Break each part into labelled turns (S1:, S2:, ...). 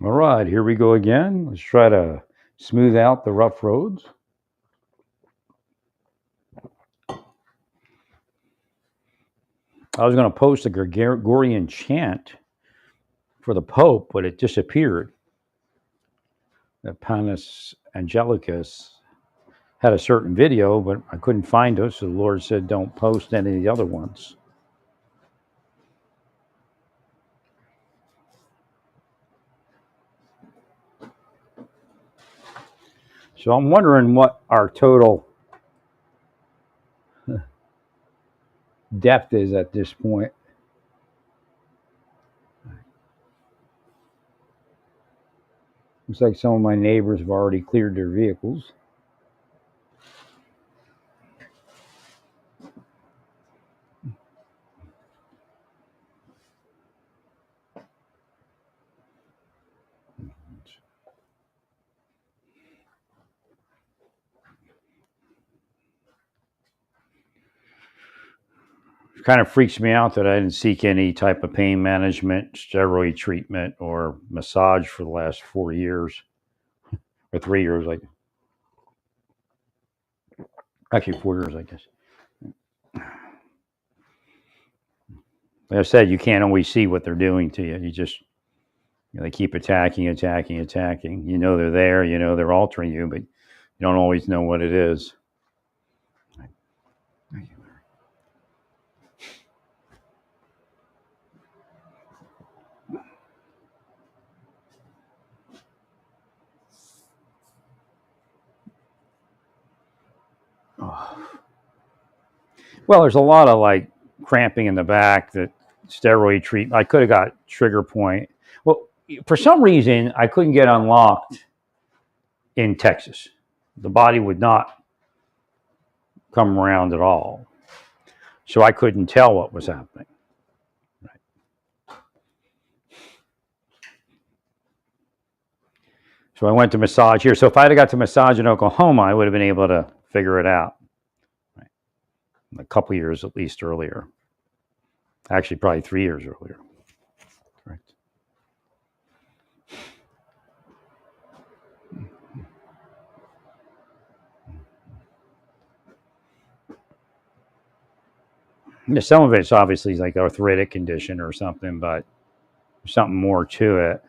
S1: All right, here we go again. Let's try to smooth out the rough roads. I was going to post a Gregorian chant for the Pope, but it disappeared. The Panis Angelicus had a certain video, but I couldn't find it, so the Lord said, don't post any of the other ones. So I'm wondering what our total depth is at this point. Looks like some of my neighbors have already cleared their vehicles. It kind of freaks me out that I didn't seek any type of pain management, steroid treatment, or massage for the last 4 years or 3 years. Actually, 4 years, I guess. Like I said, you can't always see what they're doing to you. They keep attacking. You know they're there. You know they're altering you, but you don't always know what it is. Oh. Well, there's a lot of cramping in the back that steroid treatment. I could have got trigger point. Well, for some reason, I couldn't get unlocked in Texas. The body would not come around at all. So I couldn't tell what was happening. Right. So I went to massage here. So if I had got to massage in Oklahoma, I would have been able to figure it out. Right. A couple years at least earlier. Actually, probably 3 years earlier. Correct. Yeah, some of it's obviously like arthritic condition or something, but there's something more to it.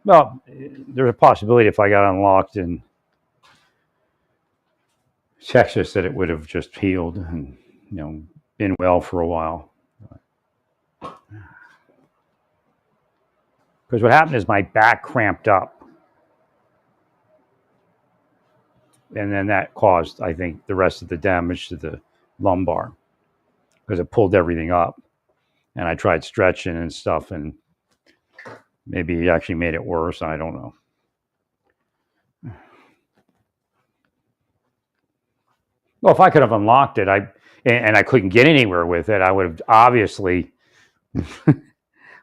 S1: Well, there's a possibility if I got unlocked in Texas that it would have just healed and been well for a while. Because what happened is my back cramped up, and then that caused, I think, the rest of the damage to the lumbar because it pulled everything up. And I tried stretching and stuff, and maybe it actually made it worse. I don't know. Well, if I could have unlocked it, and I couldn't get anywhere with it, I would have obviously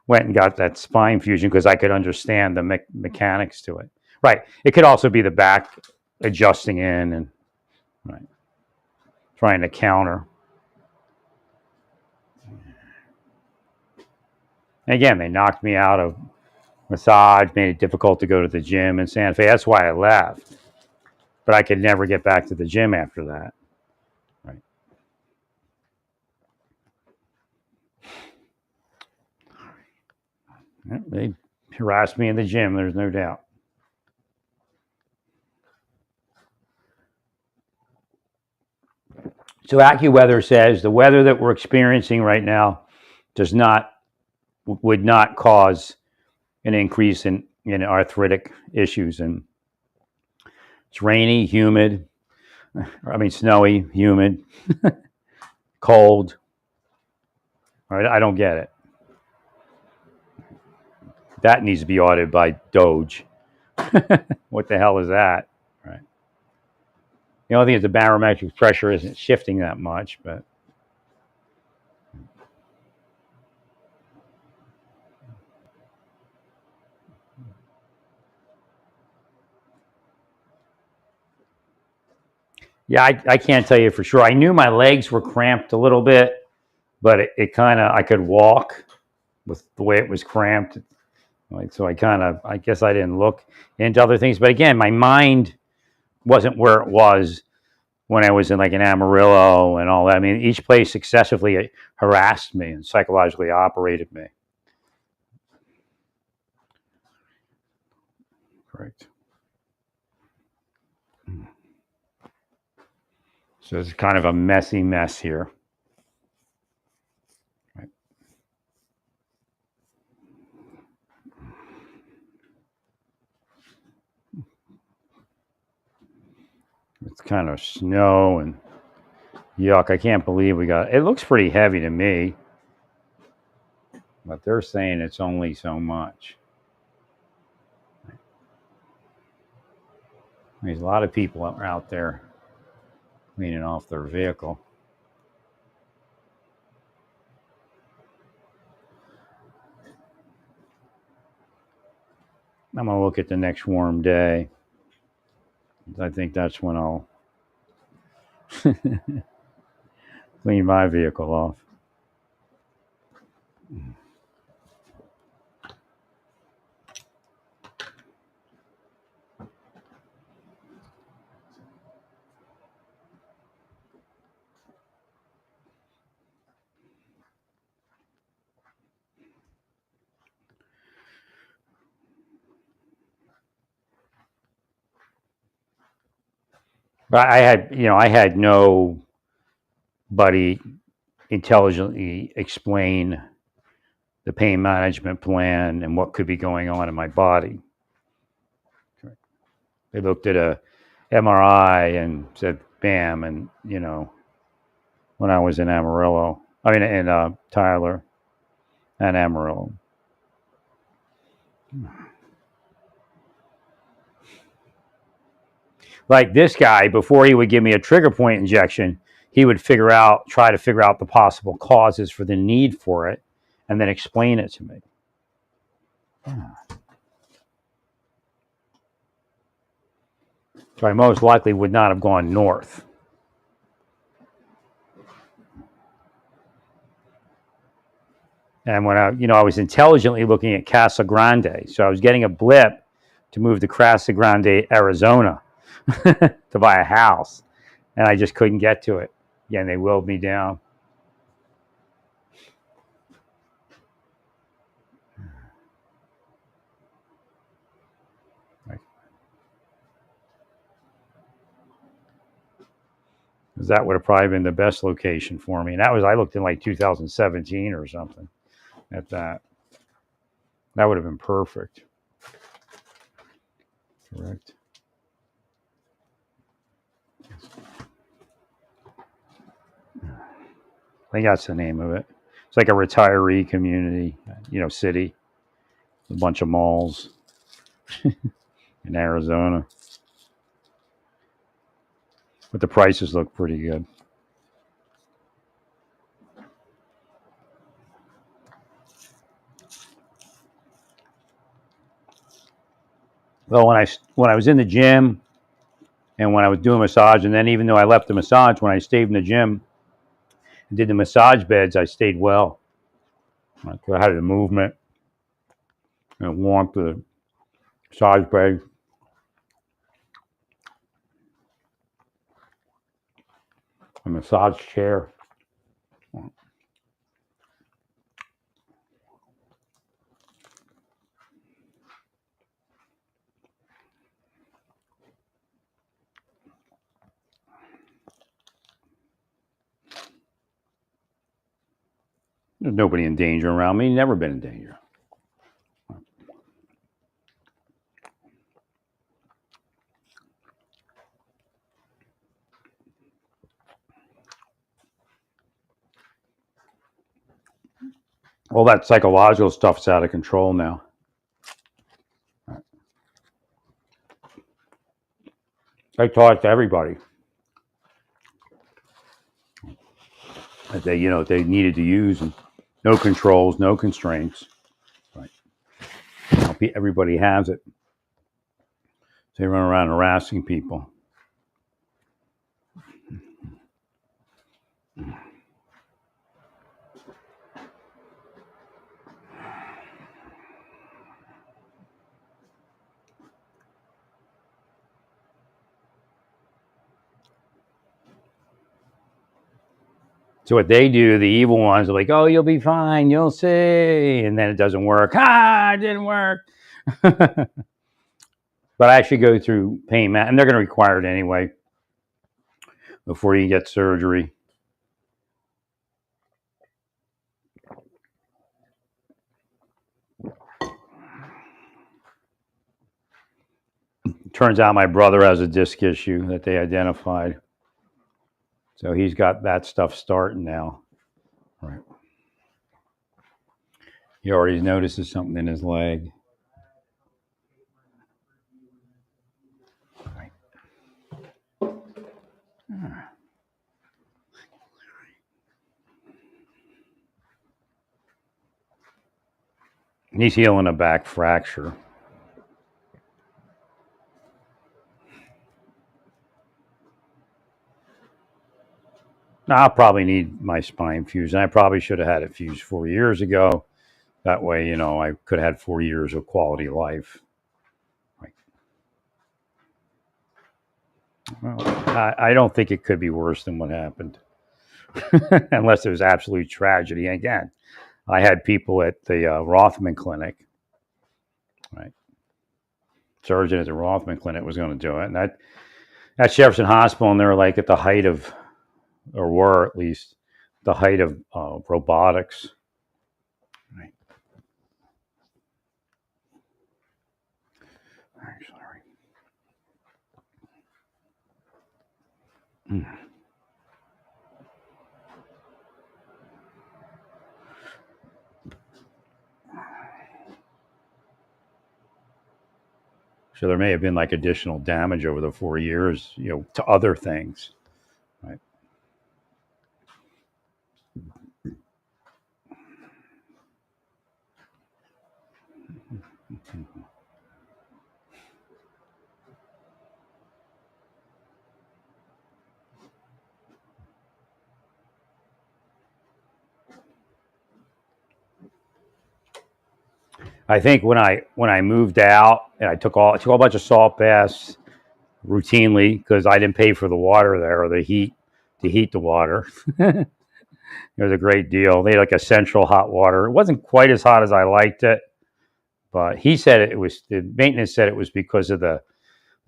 S1: went and got that spine fusion because I could understand the mechanics to it. Right. It could also be the back adjusting in and trying to counter. And again, they knocked me out of massage, made it difficult to go to the gym in Santa Fe. That's why I left. But I could never get back to the gym after that. Right. They harassed me in the gym, there's no doubt. So AccuWeather says the weather that we're experiencing right now would not cause an increase in arthritic issues. And it's rainy, humid, snowy, humid, cold. All right, I don't get it. That needs to be audited by Doge. What the hell is that? Right. The only thing is the barometric pressure isn't shifting that much, but yeah, I can't tell you for sure. I knew my legs were cramped a little bit, but it kind of, I could walk with the way it was cramped. Like, so I guess I didn't look into other things. But again, my mind wasn't where it was when I was in like in Amarillo and all that. I mean, each place successively harassed me and psychologically operated me. Correct. So it's kind of a messy mess here. Right. It's kind of snow and yuck. I can't believe we got it. Looks pretty heavy to me, but they're saying it's only so much. There's a lot of people out there cleaning off their vehicle. I'm going to look at the next warm day. I think that's when I'll clean my vehicle off. But I had nobody intelligently explain the pain management plan and what could be going on in my body. They looked at a MRI and said, "Bam!" And when I was in Amarillo, I mean in Tyler and Amarillo. Like this guy, before he would give me a trigger point injection, he would try to figure out the possible causes for the need for it, and then explain it to me. So I most likely would not have gone north. And when I was intelligently looking at Casa Grande, so I was getting a blip to move to Casa Grande, Arizona, to buy a house, and I just couldn't get to it. Again, they willed me down. Because that would have probably been the best location for me. And I looked in like 2017 or something at that. That would have been perfect. Correct. I think that's the name of it. It's like a retiree community, city, a bunch of malls in Arizona. But the prices look pretty good. Well, when I was in the gym and when I was doing massage, and then even though I left the massage, when I stayed in the gym and did the massage beds, I stayed well. I had the movement and warmth of the massage bed. A massage chair. There's nobody in danger around me. Never been in danger. All that psychological stuff's out of control now. I taught it to everybody that they needed to use, and no controls, no constraints. Right. Everybody has it. They run around harassing people. So what they do, the evil ones are like, oh, you'll be fine, you'll see. And then it doesn't work. It didn't work. But I actually go through pain, and they're going to require it anyway before you get surgery. Turns out my brother has a disc issue that they identified. So he's got that stuff starting now. Right. He already notices something in his leg. Right. He's healing a back fracture. I'll probably need my spine fused, and I probably should have had it fused 4 years ago. That way, I could have had 4 years of quality life. Right. Well, I don't think it could be worse than what happened, unless it was absolute tragedy. Again, I had people at the Rothman Clinic, right? Surgeon at the Rothman Clinic was going to do it, and that at Jefferson Hospital, and they were like at the height of, or were at least the height of robotics. Right. Sorry. So there may have been like additional damage over the 4 years, to other things, right? I think when I moved out and I took a bunch of salt baths routinely because I didn't pay for the water there or the heat to heat the water. It was a great deal. They had like a central hot water. It wasn't quite as hot as I liked it, but he said the maintenance said it was because of the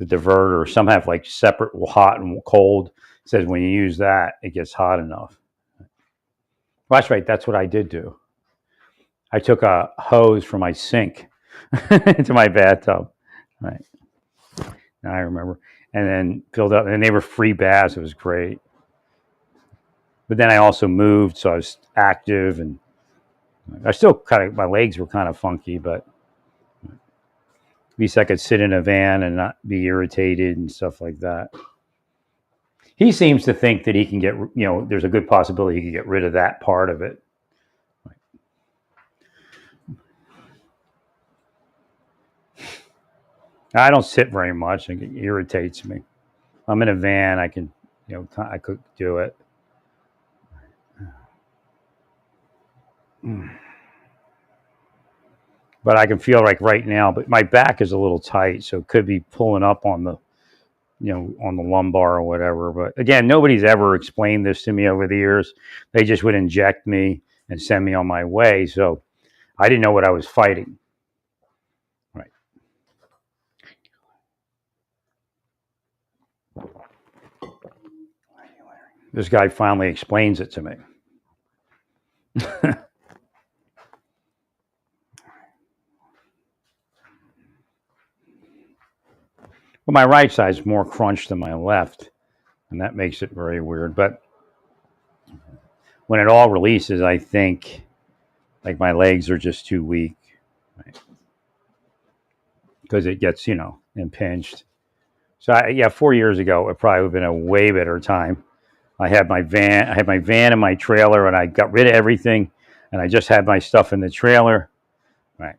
S1: diverter. Some have like separate hot and cold. It says when you use that, it gets hot enough. Well, that's right. That's what I did do. I took a hose from my sink into my bathtub. Right. Now I remember. And then filled up, and they were free baths. It was great. But then I also moved, so I was active, and I still my legs were kind of funky, but at least I could sit in a van and not be irritated and stuff like that. He seems to think that he can get, there's a good possibility he can get rid of that part of it. I don't sit very much. It irritates me. I'm in a van. I can, I could do it. But I can feel like right now, but my back is a little tight, so it could be pulling up on the, on the lumbar or whatever. But again, nobody's ever explained this to me over the years. They just would inject me and send me on my way. So I didn't know what I was fighting. Right. This guy finally explains it to me. Well, my right side's more crunched than my left, and that makes it very weird. But when it all releases, I think like my legs are just too weak, right? Because it gets, impinged. So 4 years ago, it probably would have been a way better time. I had my van and my trailer, and I got rid of everything, and I just had my stuff in the trailer, right?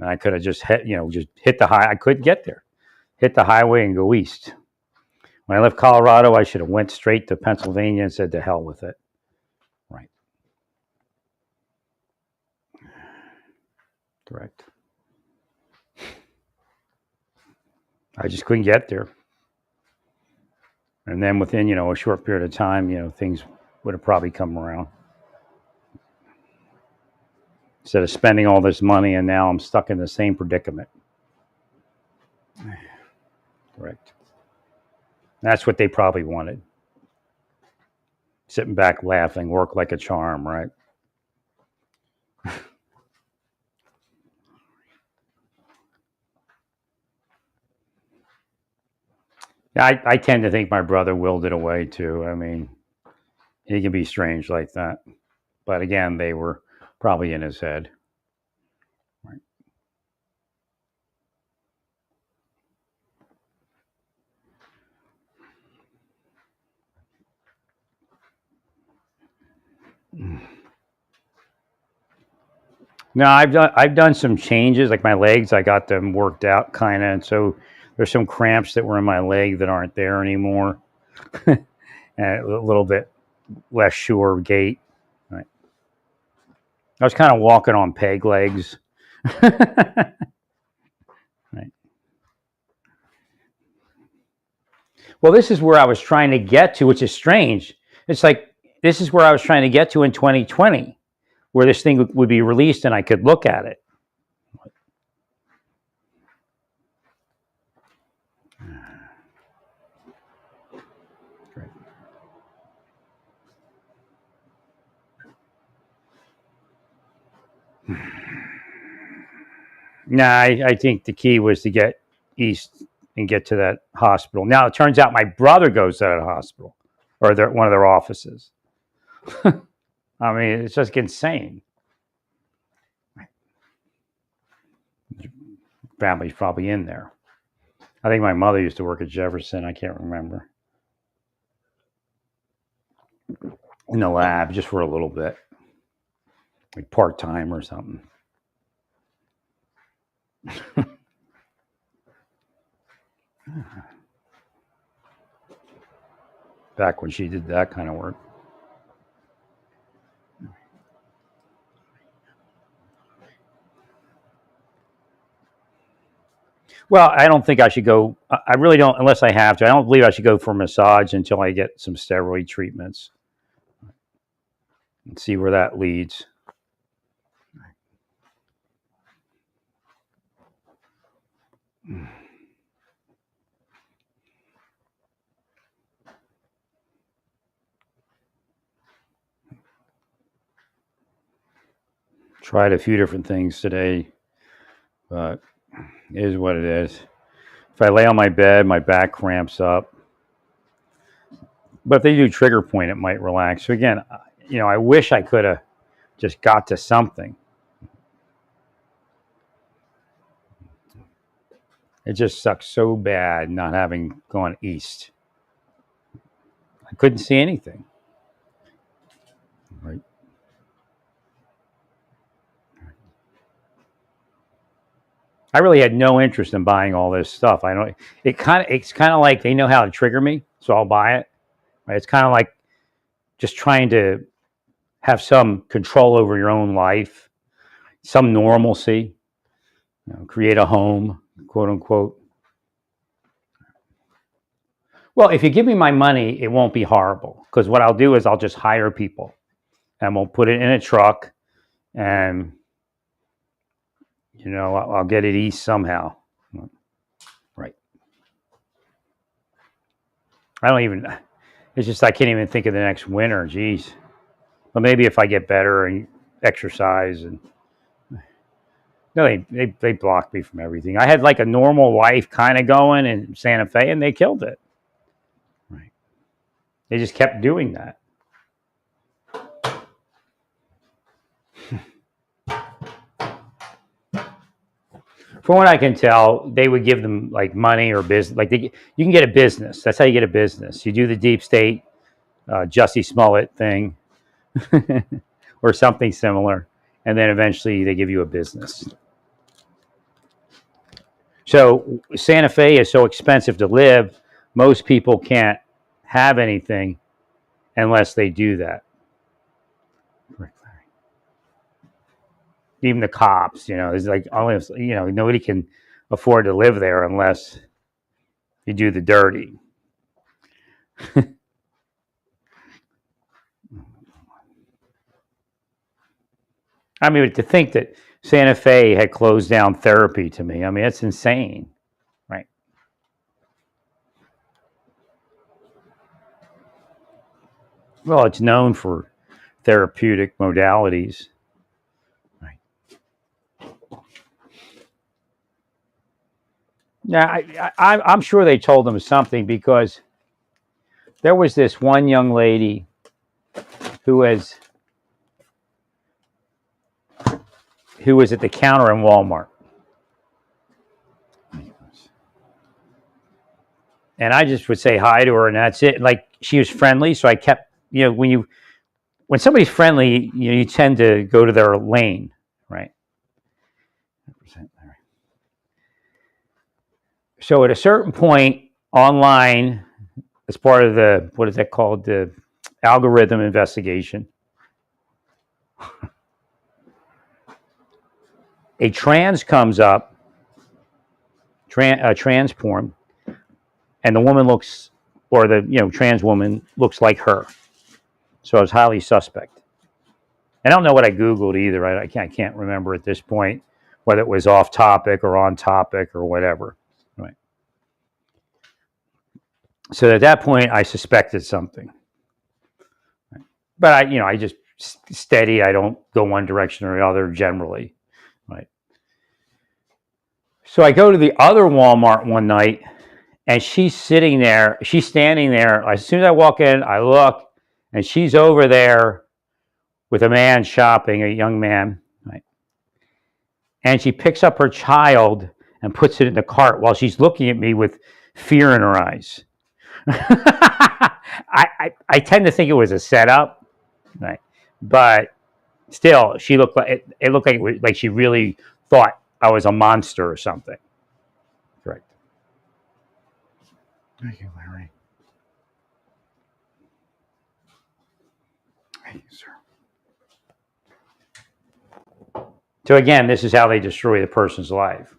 S1: And I could have just hit the high. I couldn't get there. Hit the highway and go east. When I left Colorado, I should have went straight to Pennsylvania and said to hell with it. Right. Correct. I just couldn't get there. And then within, a short period of time, things would have probably come around. Instead of spending all this money, and now I'm stuck in the same predicament. Correct. That's what they probably wanted. Sitting back laughing, work like a charm, right? Yeah, I tend to think my brother willed it away too. I mean, he can be strange like that. But again, they were probably in his head. Right. No, I've done some changes, like my legs. I got them worked out kind of, and so there's some cramps that were in my leg that aren't there anymore, and a little bit less sure gait. Right. I was kind of walking on peg legs. Right. Well, this is where I was trying to get to, which is strange. It's like this is where I was trying to get to in 2020, where this thing would be released and I could look at it. Nah, I think the key was to get east and get to that hospital. Now it turns out my brother goes to that hospital or one of their offices. I mean, it's just insane. Family's probably in there. I think my mother used to work at Jefferson. I can't remember. In the lab, just for a little bit, like part time or something. Back when she did that kind of work. Well, I don't think I should go. I really don't, unless I have to. I don't believe I should go for a massage until I get some steroid treatments and see where that leads. Tried a few different things today, but it is what it is. If I lay on my bed, my back cramps up. But if they do trigger point, it might relax. So again, I wish I could have just got to something. It just sucks so bad not having gone east. I couldn't see anything. Right. I really had no interest in buying all this stuff. I don't. It's kind of like they know how to trigger me, so I'll buy it. Right? It's kind of like just trying to have some control over your own life, some normalcy, create a home, quote unquote. Well, if you give me my money, it won't be horrible because what I'll do is I'll just hire people and we'll put it in a truck and I'll get it east somehow. Right. I don't even, it's just I can't even think of the next winter. Geez. But maybe if I get better and exercise and no, they blocked me from everything. I had like a normal life kind of going in Santa Fe and they killed it. Right. They just kept doing that. From what I can tell, they would give them like money or business. Like you can get a business. That's how you get a business. You do the deep state, Jussie Smollett thing, or something similar, and then eventually they give you a business. So Santa Fe is so expensive to live. Most people can't have anything unless they do that. Even the cops, there's like only, nobody can afford to live there unless you do the dirty. I mean, to think that Santa Fe had closed down therapy to me, I mean, that's insane, right? Well, it's known for therapeutic modalities. Right. Now, I'm sure they told them something because there was this one young lady who was at the counter in Walmart. And I just would say hi to her, and that's it. Like, she was friendly, so I kept, when somebody's friendly, you tend to go to their lane, right? So at a certain point online, as part of the, what is that called, the algorithm investigation, a trans comes up, trans porn, and the woman looks, or the trans woman looks like her. So I was highly suspect. I don't know what I Googled either. I can't remember at this point whether it was off topic or on topic or whatever. Right. So at that point, I suspected something. Right. But I just steady. I don't go one direction or the other generally. Right. So I go to the other Walmart one night, and she's sitting there. She's standing there. As soon as I walk in, I look, and she's over there with a man shopping, a young man, right? And she picks up her child and puts it in the cart while she's looking at me with fear in her eyes. I tend to think it was a setup, right? But still, she looked like it looked like she really thought I was a monster or something. Correct. Thank you, Larry. Thank you, sir. So again, this is how they destroy the person's life.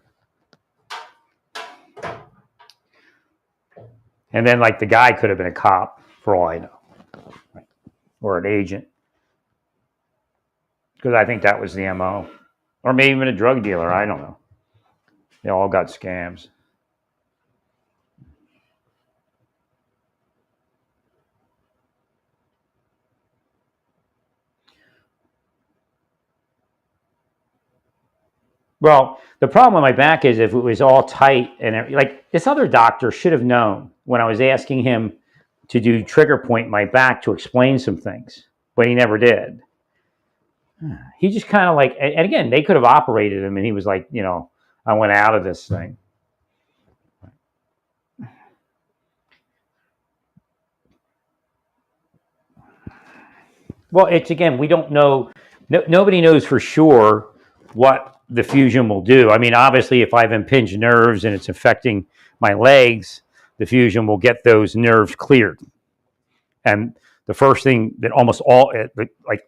S1: And then, like, the guy could have been a cop, for all I know, right? Or an agent, because I think that was the MO, or maybe even a drug dealer. I don't know. They all got scams. Well, the problem with my back is if it was all tight and like this other doctor should have known when I was asking him to do trigger point my back to explain some things, but he never did. He just kind of like, and again, they could have operated him, and he was like, I went out of this thing. Well, it's again, we don't know. Nobody knows for sure what the fusion will do. I mean, obviously, if I have impinged nerves and it's affecting my legs, the fusion will get those nerves cleared. And the first thing that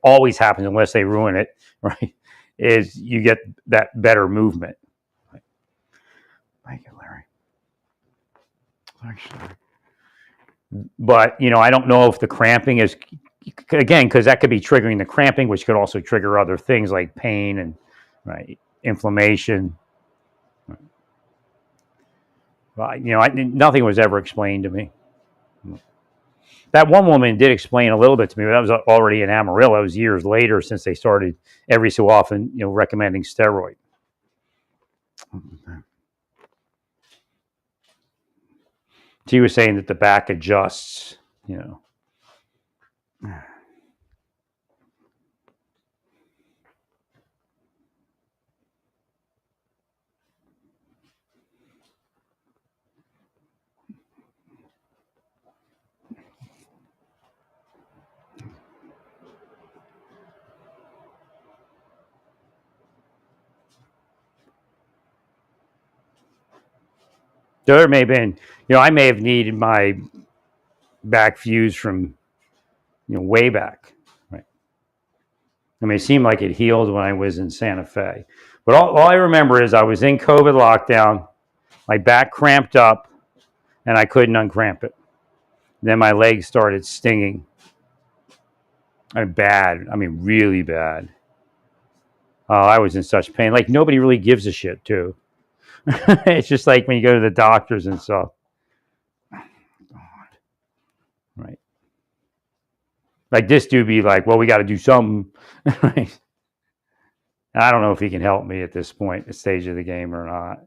S1: always happens, unless they ruin it, right, is you get that better movement. Thank you, Larry. Actually, but I don't know if the cramping is, again, because that could be triggering the cramping, which could also trigger other things like pain and inflammation. Well, nothing was ever explained to me. That one woman did explain a little bit to me, but that was already in Amarillo. It was years later since they started every so often, recommending steroid. She was saying that the back adjusts, There may have been, I may have needed my back fused from, way back. Right. I mean, it seemed like it healed when I was in Santa Fe. But all I remember is I was in COVID lockdown, my back cramped up, and I couldn't uncramp it. Then my legs started stinging. Bad. I mean, really bad. Oh, I was in such pain. Like nobody really gives a shit, too. It's just like when you go to the doctors and stuff. Right. Like this dude be like, well, we got to do something. Right. I don't know if he can help me at this point, the stage of the game or not.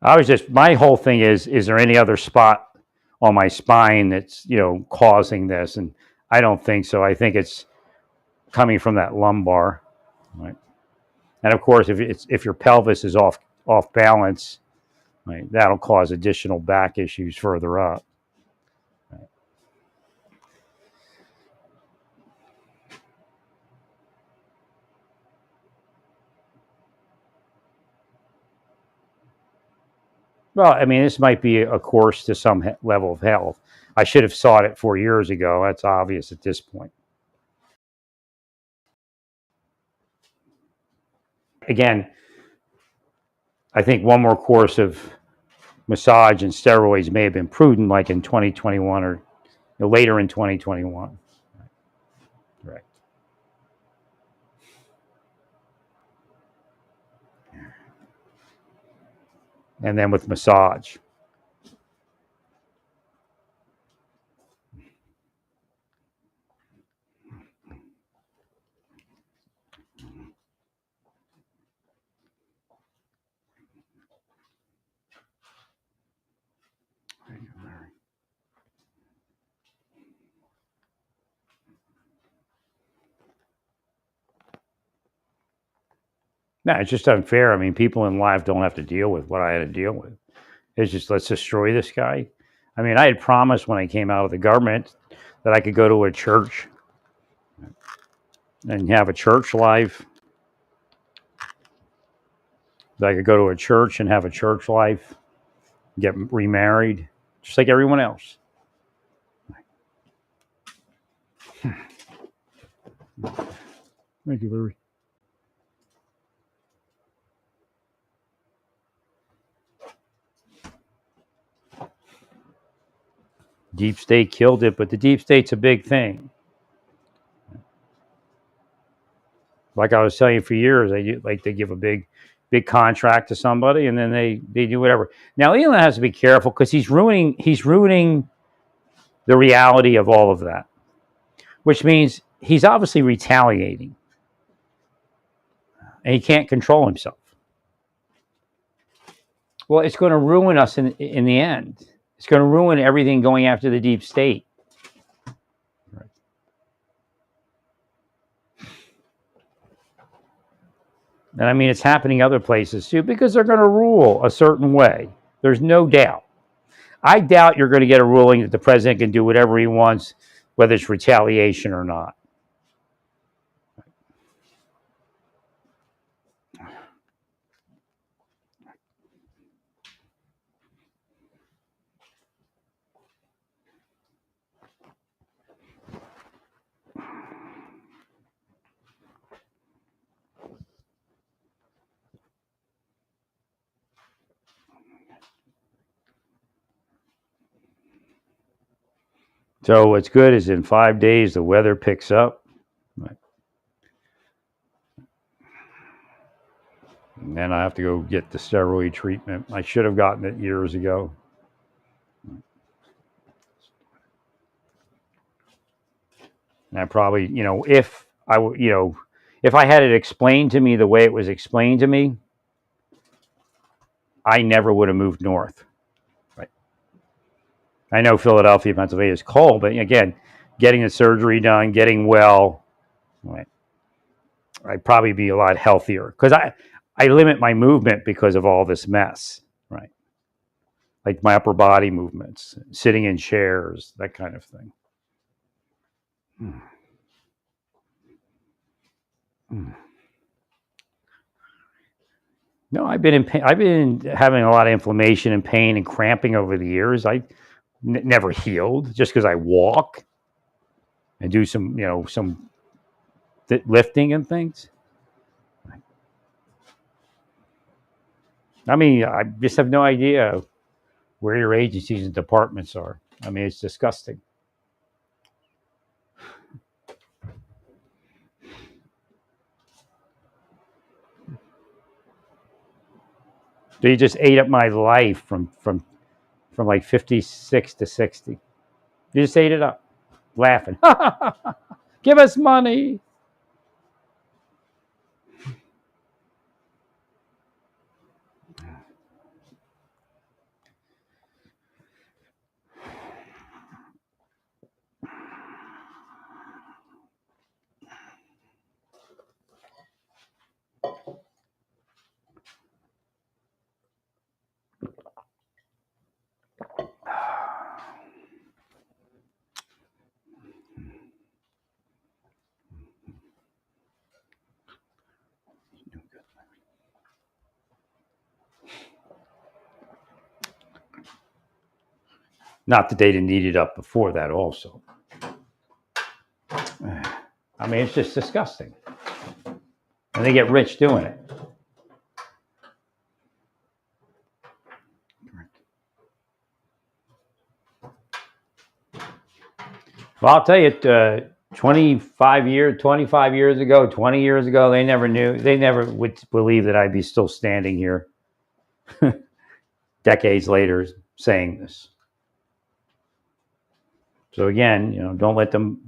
S1: I was just, my whole thing is there any other spot on my spine that's, causing this? And I don't think so. I think it's coming from that lumbar. Right. And of course, if your pelvis is off balance, right, that'll cause additional back issues further up. Right. Well, I mean, this might be a course to some level of health. I should have sought it 4 years ago. That's obvious at this point. Again, I think one more course of massage and steroids may have been prudent, like in 2021 or later in 2021. Right. And then with massage. No, it's just unfair. I mean, people in life don't have to deal with what I had to deal with. It's just, let's destroy this guy. I mean, I had promised when I came out of the government that I could go to a church and have a church life. That I could go to a church and have a church life, get remarried, just like everyone else. Thank you, Larry. Deep state killed it, but the deep state's a big thing. Like I was telling you for years, they give a big contract to somebody, and then they do whatever. Now Elon has to be careful because he's ruining the reality of all of that, which means he's obviously retaliating, and he can't control himself. Well, it's going to ruin us in the end. It's going to ruin everything going after the deep state. Right. And I mean, it's happening other places too because they're going to rule a certain way. There's no doubt. I doubt you're going to get a ruling that the president can do whatever he wants, whether it's retaliation or not. So what's good is in 5 days the weather picks up, right? And then I have to go get the steroid treatment. I should have gotten it years ago. And I probably, if I had it explained to me the way it was explained to me, I never would have moved north. Right. I know Philadelphia, Pennsylvania is cold, but again, getting the surgery done, getting well, right, I'd probably be a lot healthier because I limit my movement because of all this mess, right? Like my upper body movements, sitting in chairs, that kind of thing. No, I've been in pain. I've been having a lot of inflammation and pain and cramping over the years. Never healed just because I walk and do some lifting and things. I mean, I just have no idea where your agencies and departments are. I mean, it's disgusting. So you just ate up my life from like 56 to 60. You just ate it up, laughing. Give us money. Not that they didn't eat it up before that also. I mean, it's just disgusting. And they get rich doing it. Well, I'll tell you, 25 years ago, 20 years ago, they never would believe that I'd be still standing here decades later saying this. So again, don't let them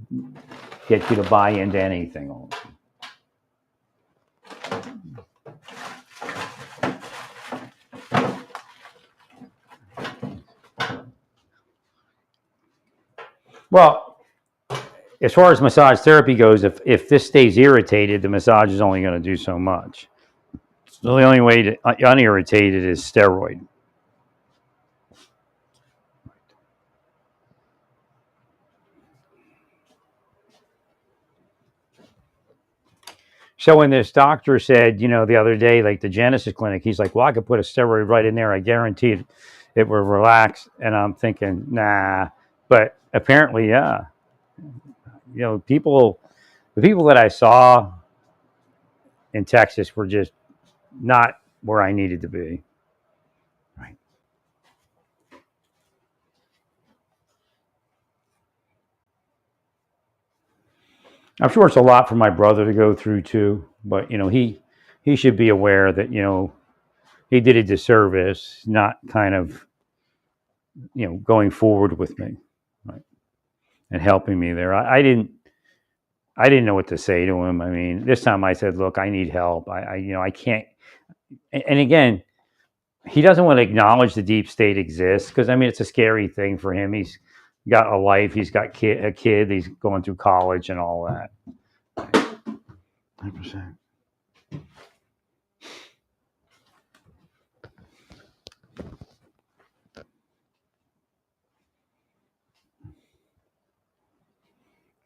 S1: get you to buy into anything. Well, as far as massage therapy goes, if this stays irritated, the massage is only going to do so much. So the only way to unirritate it is steroid. So when this doctor said, the other day, like the Genesis clinic, he's like, well, I could put a steroid right in there. I guarantee it will relax. And I'm thinking, nah. But apparently, yeah. The people that I saw in Texas were just not where I needed to be. Right. I'm sure it's a lot for my brother to go through too, but he should be aware that he did a disservice, not kind of going forward with me, right, and helping me there. I didn't know what to say to him. I mean, this time I said, "Look, I need help. I can't." And again, he doesn't want to acknowledge the deep state exists because I mean it's a scary thing for him. He's got a life. He's got a kid. He's going through college and all that. 100%.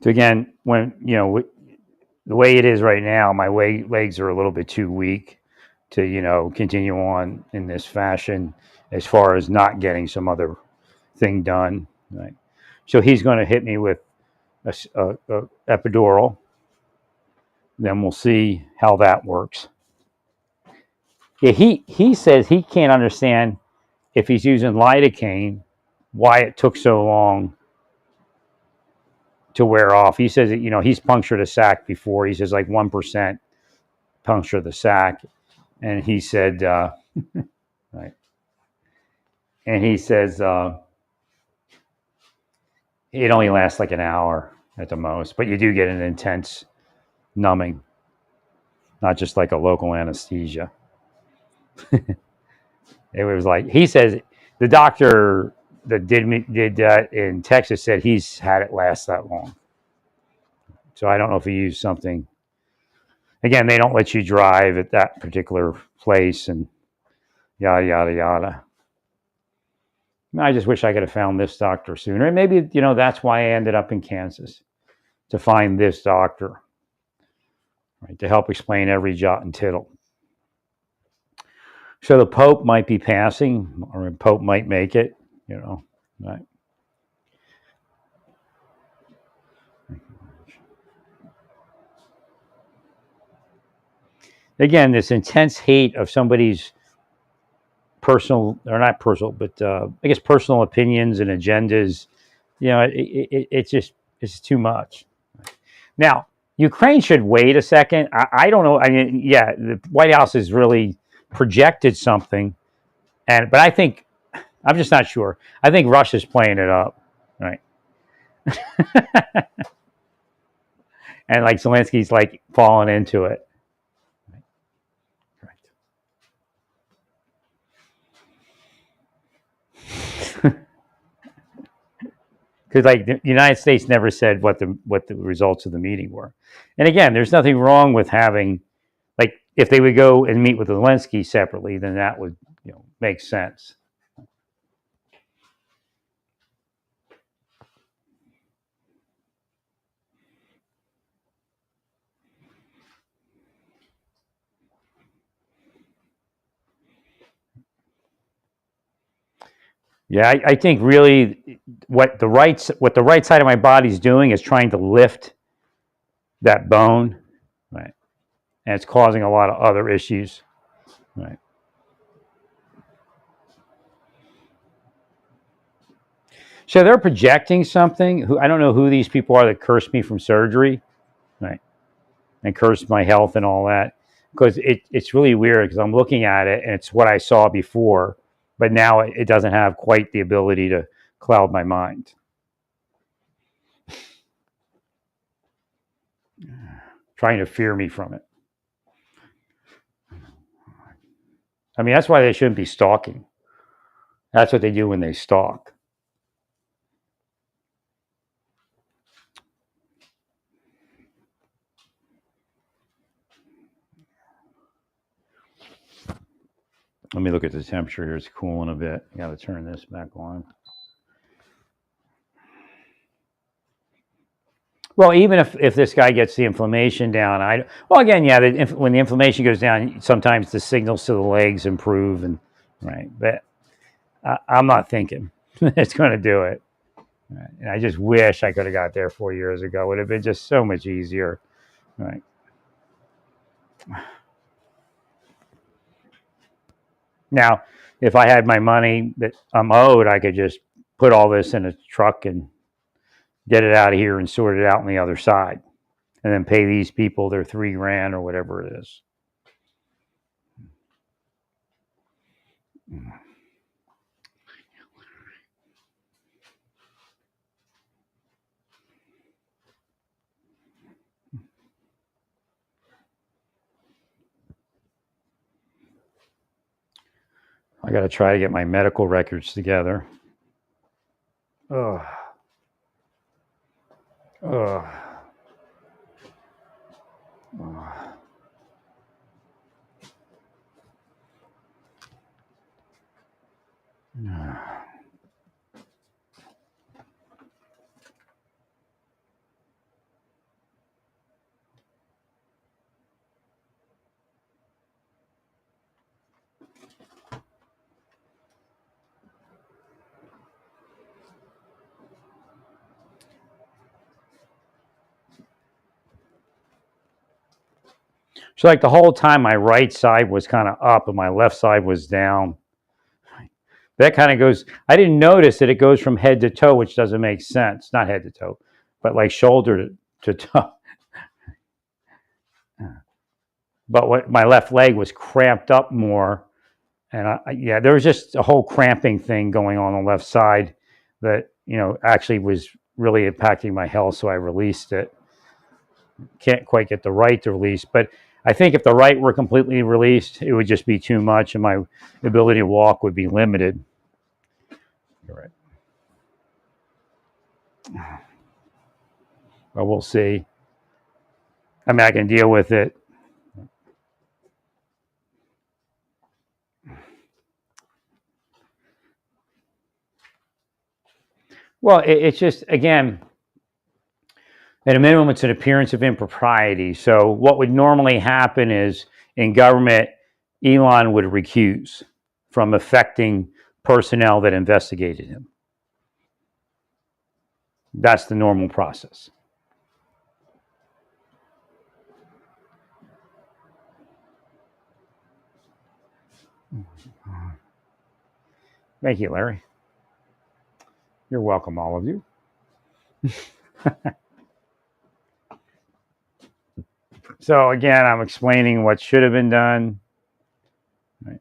S1: So again, when the way it is right now, my legs are a little bit too weak to continue on in this fashion as far as not getting some other thing done. Right. So he's going to hit me with a epidural. Then we'll see how that works. Yeah, he says he can't understand if he's using lidocaine why it took so long to wear off. He says that, he's punctured a sac before. He says like 1% puncture the sac. And he said, right. And he says, it only lasts like an hour at the most, but you do get an intense numbing, not just like a local anesthesia. It was like, he says, the doctor that did that in Texas said he's had it last that long. So I don't know if he used something. Again, they don't let you drive at that particular place and yada, yada, yada. I just wish I could have found this doctor sooner. And maybe, that's why I ended up in Kansas, to find this doctor, right, to help explain every jot and tittle. So the Pope might be passing, or the Pope might make it, right? Again, this intense hate of somebody's personal, or not personal, but I guess personal opinions and agendas, it's too much. Now, Ukraine should wait a second. I don't know. I mean, yeah, the White House has really projected something, But I think, I'm just not sure. I think Russia's playing it up, right? And like Zelensky's like falling into it. Because like the United States never said what the results of the meeting were. And again, there's nothing wrong with having, like, if they would go and meet with Zelensky separately, then that would, make sense. Yeah, I think really what the right side of my body is doing is trying to lift that bone, right? And it's causing a lot of other issues, right? So they're projecting something. I don't know who these people are that cursed me from surgery, right? And cursed my health and all that, because it's really weird because I'm looking at it and it's what I saw before, but now it doesn't have quite the ability to cloud my mind. Trying to fear me from it. I mean, that's why they shouldn't be stalking. That's what they do when they stalk. Let me look at the temperature here. It's cooling a bit. I got to turn this back on. Well, even if this guy gets the inflammation down, again, yeah, when the inflammation goes down, sometimes the signals to the legs improve, and right. But I'm not thinking it's going to do it. Right. And I just wish I could have got there 4 years ago. It would have been just so much easier. Right. Now, if I had my money that I'm owed, I could just put all this in a truck and get it out of here and sort it out on the other side, and then pay these people their $3,000 or whatever it is. I got to try to get my medical records together. Ugh. Ugh. Ugh. So like the whole time my right side was kind of up and my left side was down. That kind of goes, I didn't notice that it goes from head to toe, which doesn't make sense. Not head to toe, but like shoulder to toe. But what my left leg was cramped up more. And there was just a whole cramping thing going on the left side that, actually was really impacting my health. So I released it. Can't quite get the right to release, but I think if the right were completely released, it would just be too much and my ability to walk would be limited. You're right. But we'll see. I mean, I can deal with it. Well, it's just, again, at a minimum, it's an appearance of impropriety. So what would normally happen is in government, Elon would recuse from affecting personnel that investigated him. That's the normal process. Thank you, Larry. You're welcome, all of you. So again, I'm explaining what should have been done. Right.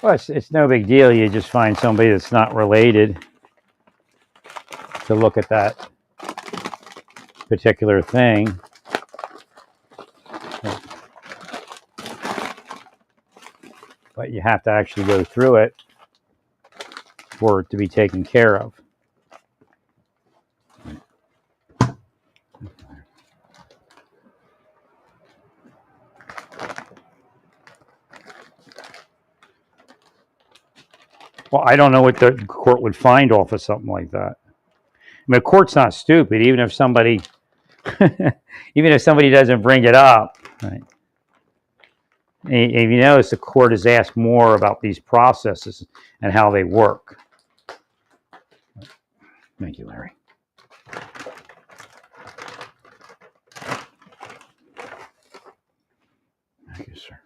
S1: Well, it's no big deal. You just find somebody that's not related to look at that particular thing. But you have to actually go through it for it to be taken care of. Well, I don't know what the court would find off of something like that. I mean, the court's not stupid, even if somebody doesn't bring it up. Right? And you notice the court has asked more about these processes and how they work. Thank you, Larry. Thank you, sir.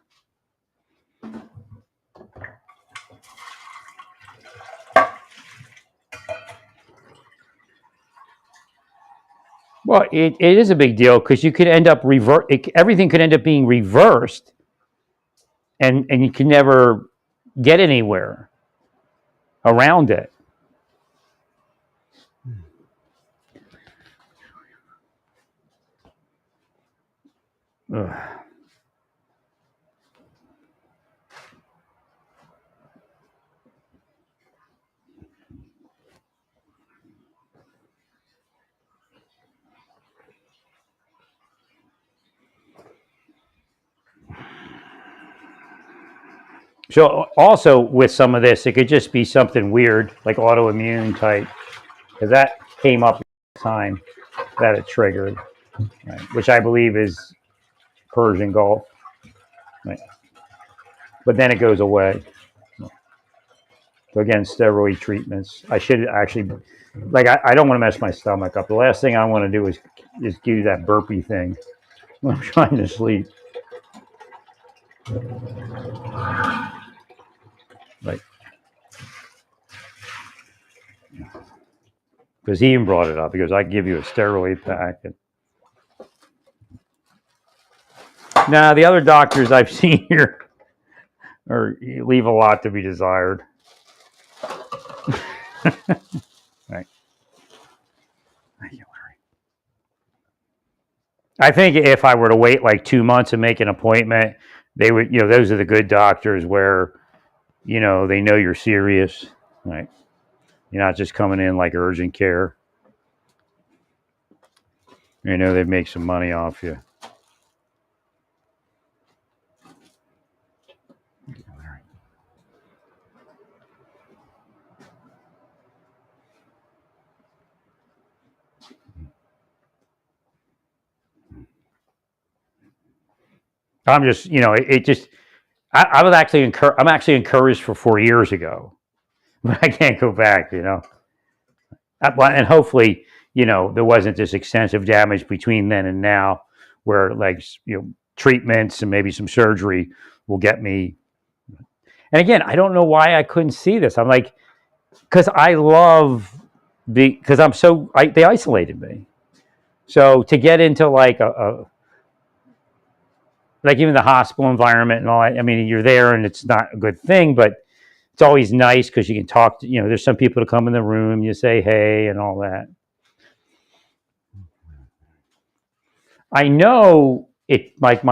S1: Well, it is a big deal because you could end up everything could end up being reversed, and you can never get anywhere around it. Ugh. So also with some of this, it could just be something weird, like autoimmune type, because that came up time that it triggered, right? Which I believe is Persian Gulf, right? But then it goes away. So again, steroid treatments. I should actually, like, I don't want to mess my stomach up. The last thing I want to do is do that burpee thing when I'm trying to sleep. Like, because he even brought it up. He goes, I can give you a steroid pack. And now, the other doctors I've seen here leave a lot to be desired. Right. Thank you, Larry. I think if I were to wait like 2 months and make an appointment, they would, those are the good doctors where, they know you're serious, right? You're not just coming in like urgent care. They make some money off you. I'm just, it just, I was actually I'm actually encouraged for 4 years ago, but I can't go back, and hopefully, there wasn't this extensive damage between then and now where like, treatments and maybe some surgery will get me. And again, I don't know why I couldn't see this. I'm like, because because they isolated me. So to get into like like even the hospital environment and all that, I mean, you're there and it's not a good thing, but it's always nice because you can talk to, there's some people to come in the room, you say, hey, and all that. I know it, like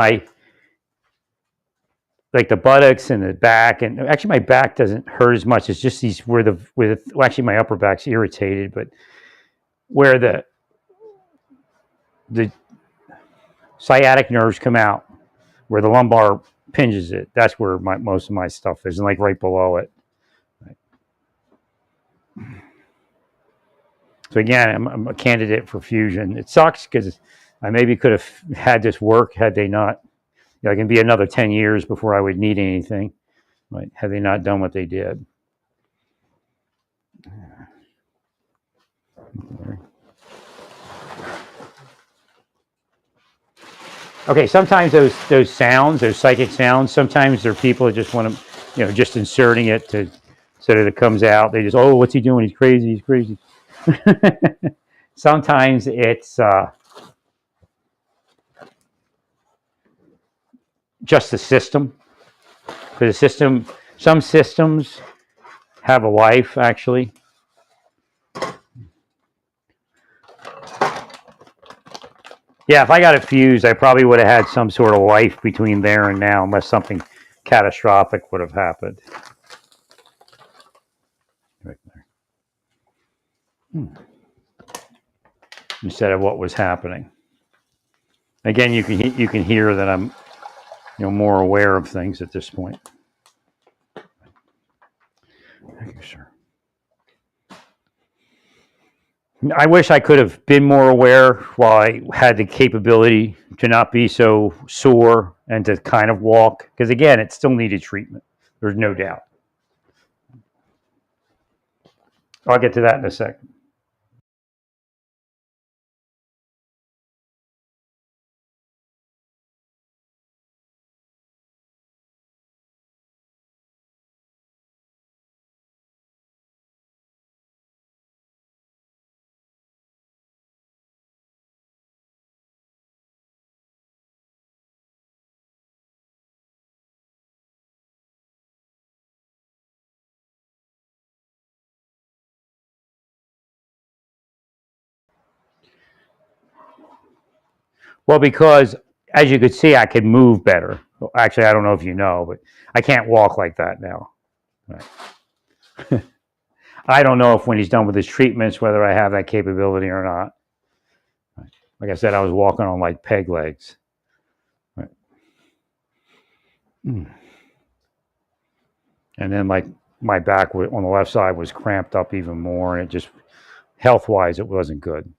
S1: the buttocks and the back, and actually my back doesn't hurt as much. It's just these well, actually my upper back's irritated, but where the sciatic nerves come out, where the lumbar pinches it, that's where most of my stuff is, and like right below it. Right. So again, I'm a candidate for fusion. It sucks because I maybe could have had this work had they not. It can be another 10 years before I would need anything, right? Had they not done what they did. Okay, sometimes those sounds, those psychic sounds, sometimes they're people that just want to, just inserting it so that it comes out. They just, oh, what's he doing? He's crazy. He's crazy. Sometimes it's just the system. For the system, Some systems have a life, actually. Yeah, if I got it fused, I probably would have had some sort of life between there and now, unless something catastrophic would have happened. Right there. Instead of what was happening. Again, you can hear that I'm more aware of things at this point. Thank you, sir. I wish I could have been more aware while I had the capability to not be so sore and to kind of walk. Because again, it still needed treatment. There's no doubt. I'll get to that in a second. Well, because as you could see, I could move better. Actually, I don't know if you know, but I can't walk like that now. Right. I don't know if when he's done with his treatments, whether I have that capability or not. Like I said, I was walking on like peg legs. Right. And then like my back on the left side was cramped up even more, and it just health-wise, it wasn't good.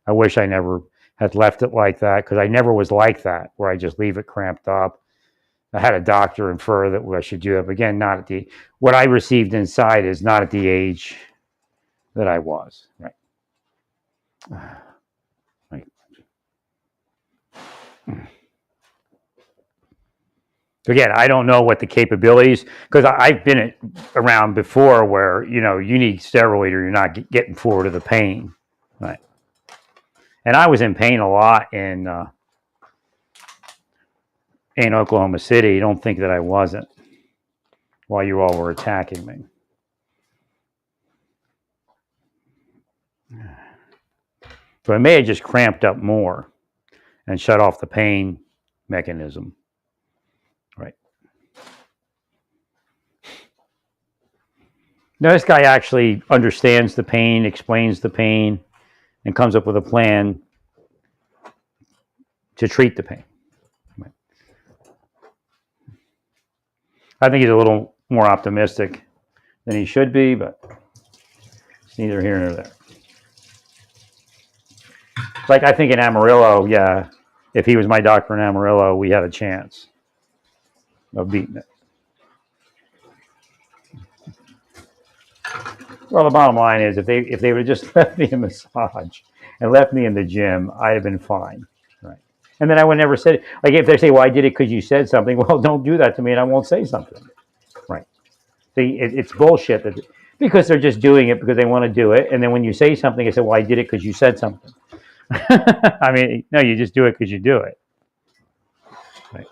S1: I wish I never had left it like that, because I never was like that, where I just leave it cramped up. I had a doctor infer that I should do it, but again, not at what I received inside is not at the age that I was. Right. Right. Again, I don't know what the capabilities, because I've been around before where you need steroid or you're not getting forward of the pain. Right. And I was in pain a lot in Oklahoma City. Don't think that I wasn't while you all were attacking me. So it may have just cramped up more and shut off the pain mechanism. Right. Now, this guy actually understands the pain, explains the pain, and comes up with a plan to treat the pain. Right. I think he's a little more optimistic than he should be, but it's neither here nor there. Like, I think in Amarillo, yeah, if he was my doctor in Amarillo, we had a chance of beating it. Well, the bottom line is, if they would have just left me a massage and left me in the gym, I'd have been fine. Right. And then I would never say it. Like, if they say, well, I did it because you said something, well, don't do that to me and I won't say something. Right. See, it's bullshit because they're just doing it because they want to do it. And then when you say something, they say, well, I did it because you said something. I mean, no, you just do it because you do it. Right.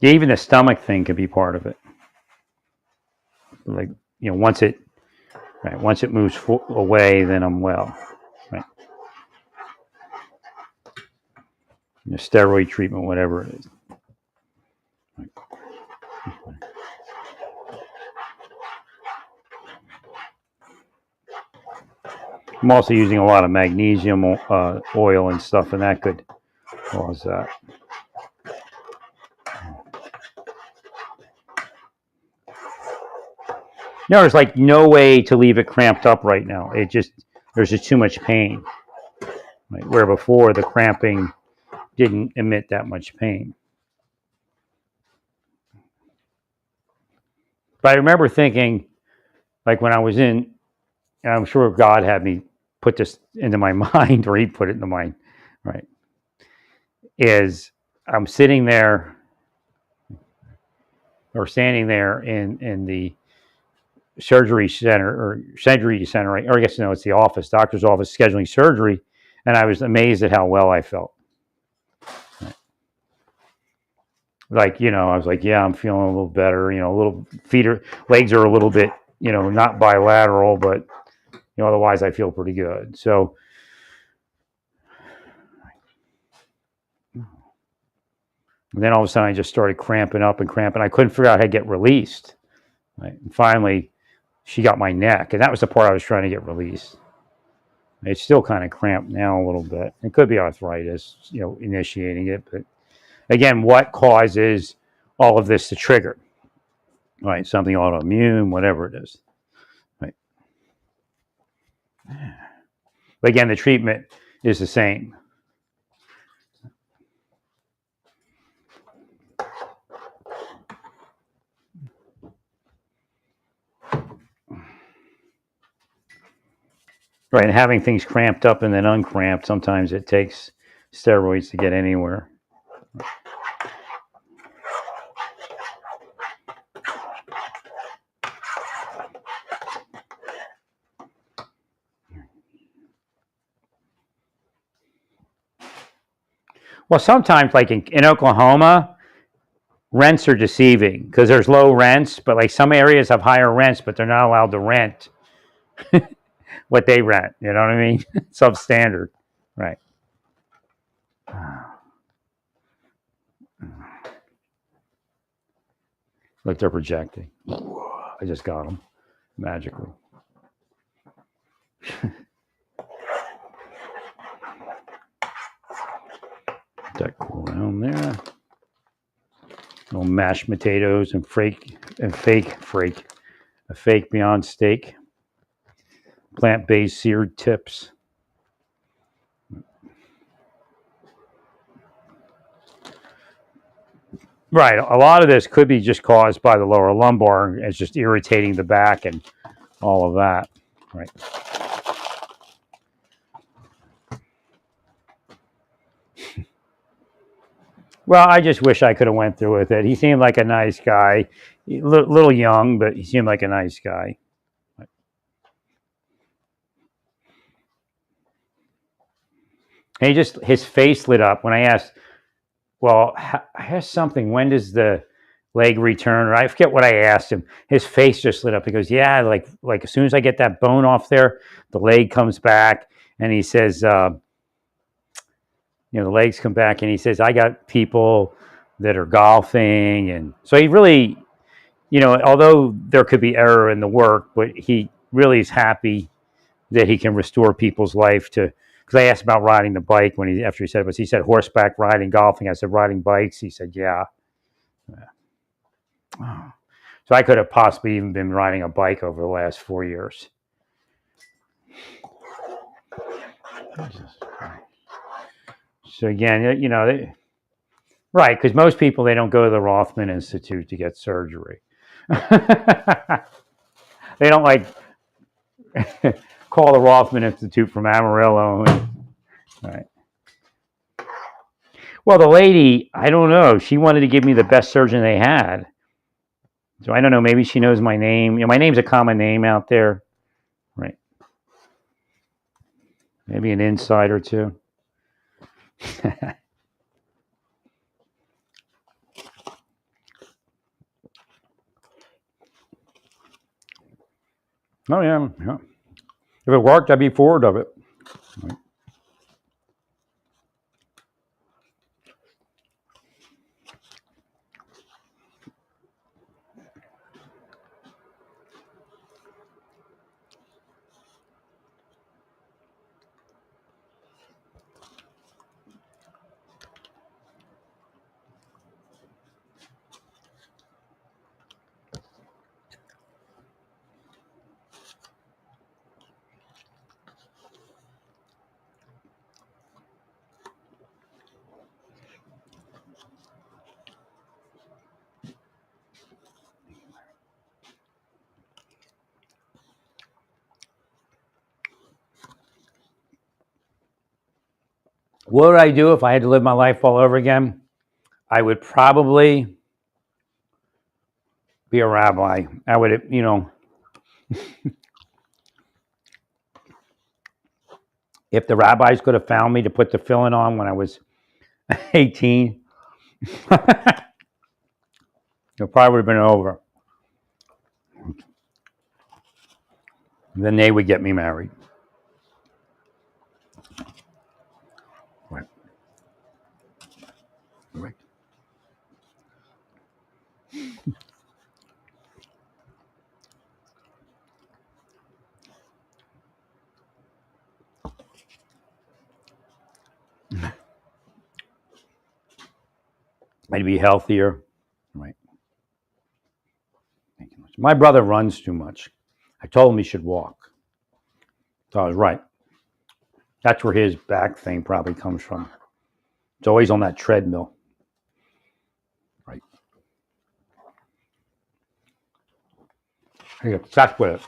S1: Yeah, even the stomach thing could be part of it. Like, once it moves away, then I'm well. Right. Steroid treatment, whatever it is. Right. I'm also using a lot of magnesium oil and stuff, and that could cause that. No, there's like no way to leave it cramped up right now. There's just too much pain. Right? Where before the cramping didn't emit that much pain. But I remember thinking, like when I was in, and I'm sure God had me put this into my mind, or he put it into mine, right? Is I'm sitting there or standing there in the surgery center or surgery center, or I guess no, it's the office, doctor's office, scheduling surgery, and I was amazed at how well I felt. Like, I was like, yeah, I'm feeling a little better. A little legs are a little bit, not bilateral, but otherwise I feel pretty good. So, and then all of a sudden I just started cramping up and cramping. I couldn't figure out how to get released. Right? And finally, she got my neck, and that was the part I was trying to get released. It's still kind of cramped now a little bit. It could be arthritis, initiating it. But again, what causes all of this to trigger? Right, something autoimmune, whatever it is. Right. But again, the treatment is the same. Right, and having things cramped up and then uncramped, sometimes it takes steroids to get anywhere. Well, sometimes, like in Oklahoma, rents are deceiving because there's low rents, but like some areas have higher rents, but they're not allowed to rent what they rent. You know what I mean? Substandard, right? Look, they're projecting. I just got them magically. That cool around there. Little mashed potatoes and fake Beyond Steak. Plant-based seared tips. Right. A lot of this could be just caused by the lower lumbar. It's just irritating the back and all of that. Right. Well, I just wish I could have went through with it. He seemed like a nice guy. A little young, but he seemed like a nice guy. And his face lit up when I asked, well, I asked something, when does the leg return? Or I forget what I asked him. His face just lit up. He goes, yeah, like as soon as I get that bone off there, the leg comes back. And he says, the legs come back, and he says, I got people that are golfing. And so he really, although there could be error in the work, but he really is happy that he can restore people's life to, because I asked about riding the bike after he said it, but he said horseback riding, golfing. I said riding bikes. He said, yeah. So I could have possibly even been riding a bike over the last 4 years. So again, right, because most people, they don't go to the Rothman Institute to get surgery. They don't call the Rothman Institute from Amarillo. Right. Well, the lady, I don't know. She wanted to give me the best surgeon they had. So I don't know. Maybe she knows my name. My name's a common name out there. Right. Maybe an insider too. Oh, yeah. If it worked, I'd be forward of it. Right. What would I do if I had to live my life all over again? I would probably be a rabbi. I would, If the rabbis could have found me to put the filling on when I was 18, it probably would have been over. Then they would get me married. Right. Right. I'd be healthier. Right. Thank you much. My brother runs too much. I told him he should walk. So I was right. That's where his back thing probably comes from. It's always on that treadmill. Right. He got obsessed with it.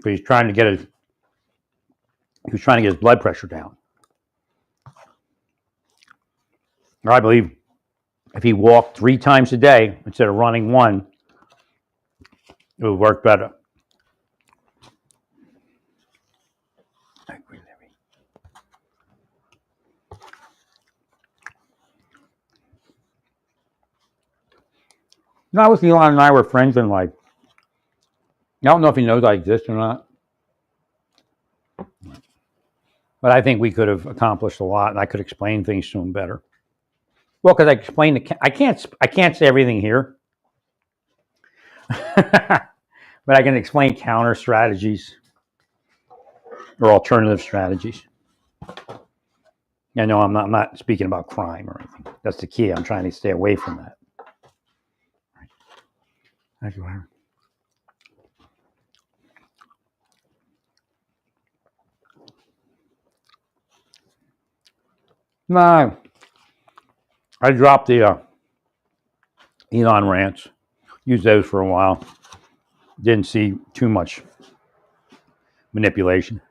S1: But he's trying to get his blood pressure down. Or I believe if he walked 3 times a day instead of running 1, it would work better. No, with Elon and I were friends in life. I don't know if he knows I exist or not. But I think we could have accomplished a lot, and I could explain things to him better. Well, because I explained, I can't say everything here, but I can explain counter strategies or alternative strategies. I know I'm not speaking about crime or anything. That's the key. I'm trying to stay away from that. Thank you, Larry. No, I dropped the Elon rants. Used those for a while. Didn't see too much manipulation.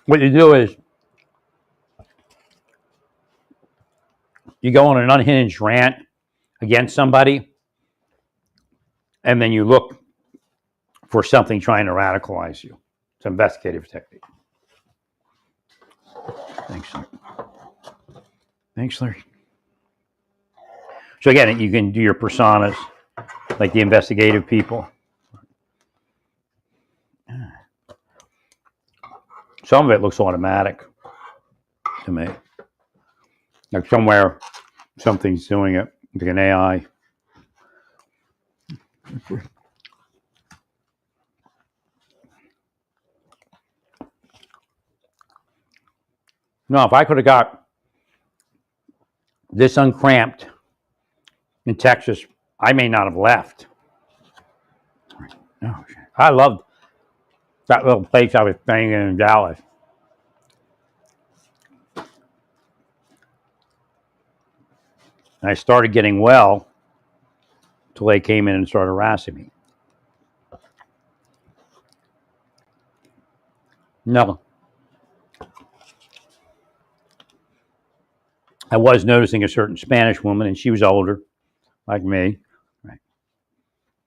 S1: What you do is you go on an unhinged rant against somebody, and then you look for something trying to radicalize you. It's an investigative technique. Thanks, Larry. Thanks, Larry. So again, you can do your personas, like the investigative people. Some of it looks automatic to me. Like somewhere, something's doing it, like an AI. No, if I could have got this uncramped in Texas, I may not have left. Oh, I loved that little place I was staying in Dallas. And I started getting well until they came in and started harassing me. No. I was noticing a certain Spanish woman, and she was older, like me. Right.